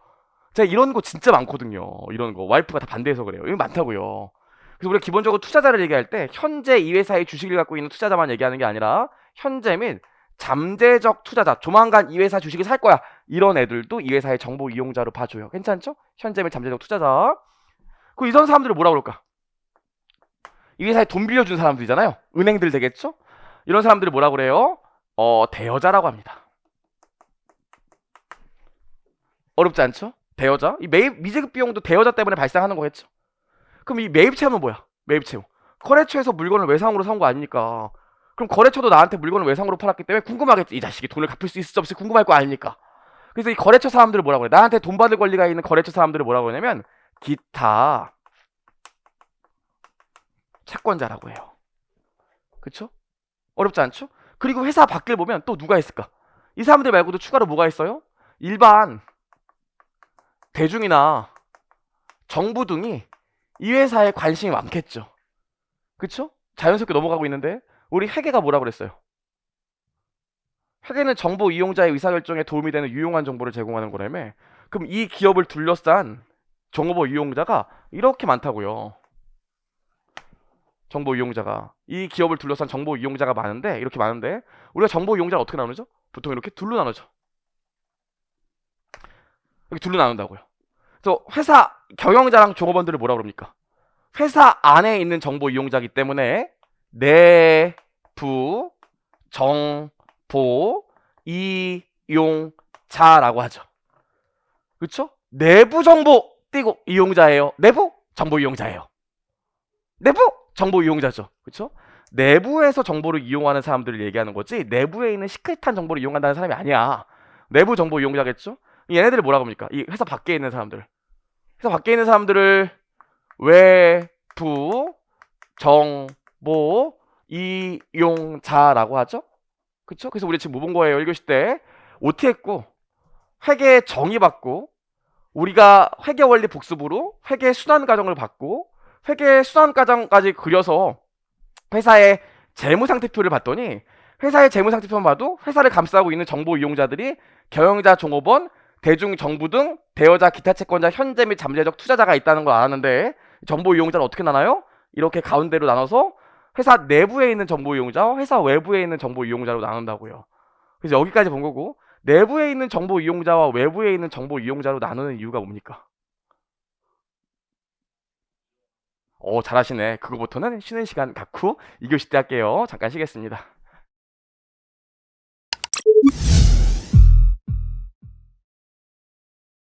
Speaker 1: 제가 이런 거 진짜 많거든요. 이런 거 와이프가 다 반대해서 그래요. 이거 많다고요. 그래서 우리가 기본적으로 투자자를 얘기할 때 현재 이 회사의 주식을 갖고 있는 투자자만 얘기하는 게 아니라 현재 및 잠재적 투자자, 조만간 이 회사 주식을 살 거야. 이런 애들도 이 회사의 정보 이용자로 봐줘요. 괜찮죠? 현재 및 잠재적 투자자. 그럼 이런 사람들을 뭐라 그럴까? 이 회사에 돈 빌려준 사람들이잖아요. 은행들 되겠죠? 이런 사람들을 뭐라 그래요? 대여자라고 합니다. 어렵지 않죠? 대여자. 이 매입 미지급 비용도 대여자 때문에 발생하는 거겠죠? 그럼 이 매입 채무는 뭐야? 매입 채무. 거래처에서 물건을 외상으로 산 거 아닙니까? 그럼 거래처도 나한테 물건을 외상으로 팔았기 때문에 궁금하겠지. 이 자식이 돈을 갚을 수 있을지 없을지 궁금할 거 아닙니까? 그래서 이 거래처 사람들을 뭐라고 그래? 나한테 돈 받을 권리가 있는 거래처 사람들을 뭐라고 그러냐면 기타 채권자라고 해요. 그쵸? 어렵지 않죠? 그리고 회사 밖을 보면 또 누가 있을까? 이 사람들 말고도 추가로 뭐가 있어요? 일반 대중이나 정부 등이 이 회사에 관심이 많겠죠. 그쵸? 자연스럽게 넘어가고 있는데 우리 회계가 뭐라 그랬어요? 회계는 정보 이용자의 의사결정에 도움이 되는 유용한 정보를 제공하는 거라며. 그럼 이 기업을 둘러싼 정보 이용자가 이렇게 많다고요. 정보 이용자가 이 기업을 둘러싼 정보 이용자가 많은데 이렇게 많은데 우리가 정보 이용자를 어떻게 나누죠? 보통 이렇게 둘로 나누죠. 이렇게 둘로 나눈다고요. 그래서 회사 경영자랑 종업원들을 뭐라 그럽니까? 회사 안에 있는 정보 이용자이기 때문에 내부 정보 이용자라고 하죠. 그렇죠? 내부 정보 띄고 이용자예요. 내부 정보 이용자예요. 내부 정보 이용자죠. 그렇죠? 내부에서 정보를 이용하는 사람들을 얘기하는 거지 내부에 있는 시크릿한 정보를 이용한다는 사람이 아니야. 내부 정보 이용자겠죠? 얘네들을 뭐라고 합니까? 이 회사 밖에 있는 사람들. 회사 밖에 있는 사람들을 외부 정보 이용자라고 하죠. 그쵸? 그래서 우리 지금 모범거예요. 1교시 때 OT 했고 회계 정의 받고 우리가 회계 원리 복습으로 회계 순환 과정을 받고 회계 순환 과정까지 그려서 회사의 재무 상태표를 봤더니 회사의 재무 상태표만 봐도 회사를 감싸고 있는 정보 이용자들이 경영자, 종업원, 대중, 정부 등 대여자, 기타 채권자, 현재 및 잠재적 투자자가 있다는 걸 알았는데 정보 이용자를 어떻게 나눠요? 이렇게 가운데로 나눠서 회사 내부에 있는 정보 이용자와 회사 외부에 있는 정보 이용자로 나눈다고요. 그래서 여기까지 본 거고 내부에 있는 정보 이용자와 외부에 있는 정보 이용자로 나누는 이유가 뭡니까? 잘하시네. 그거부터는 쉬는 시간 갖고 2교시 때 할게요. 잠깐 쉬겠습니다.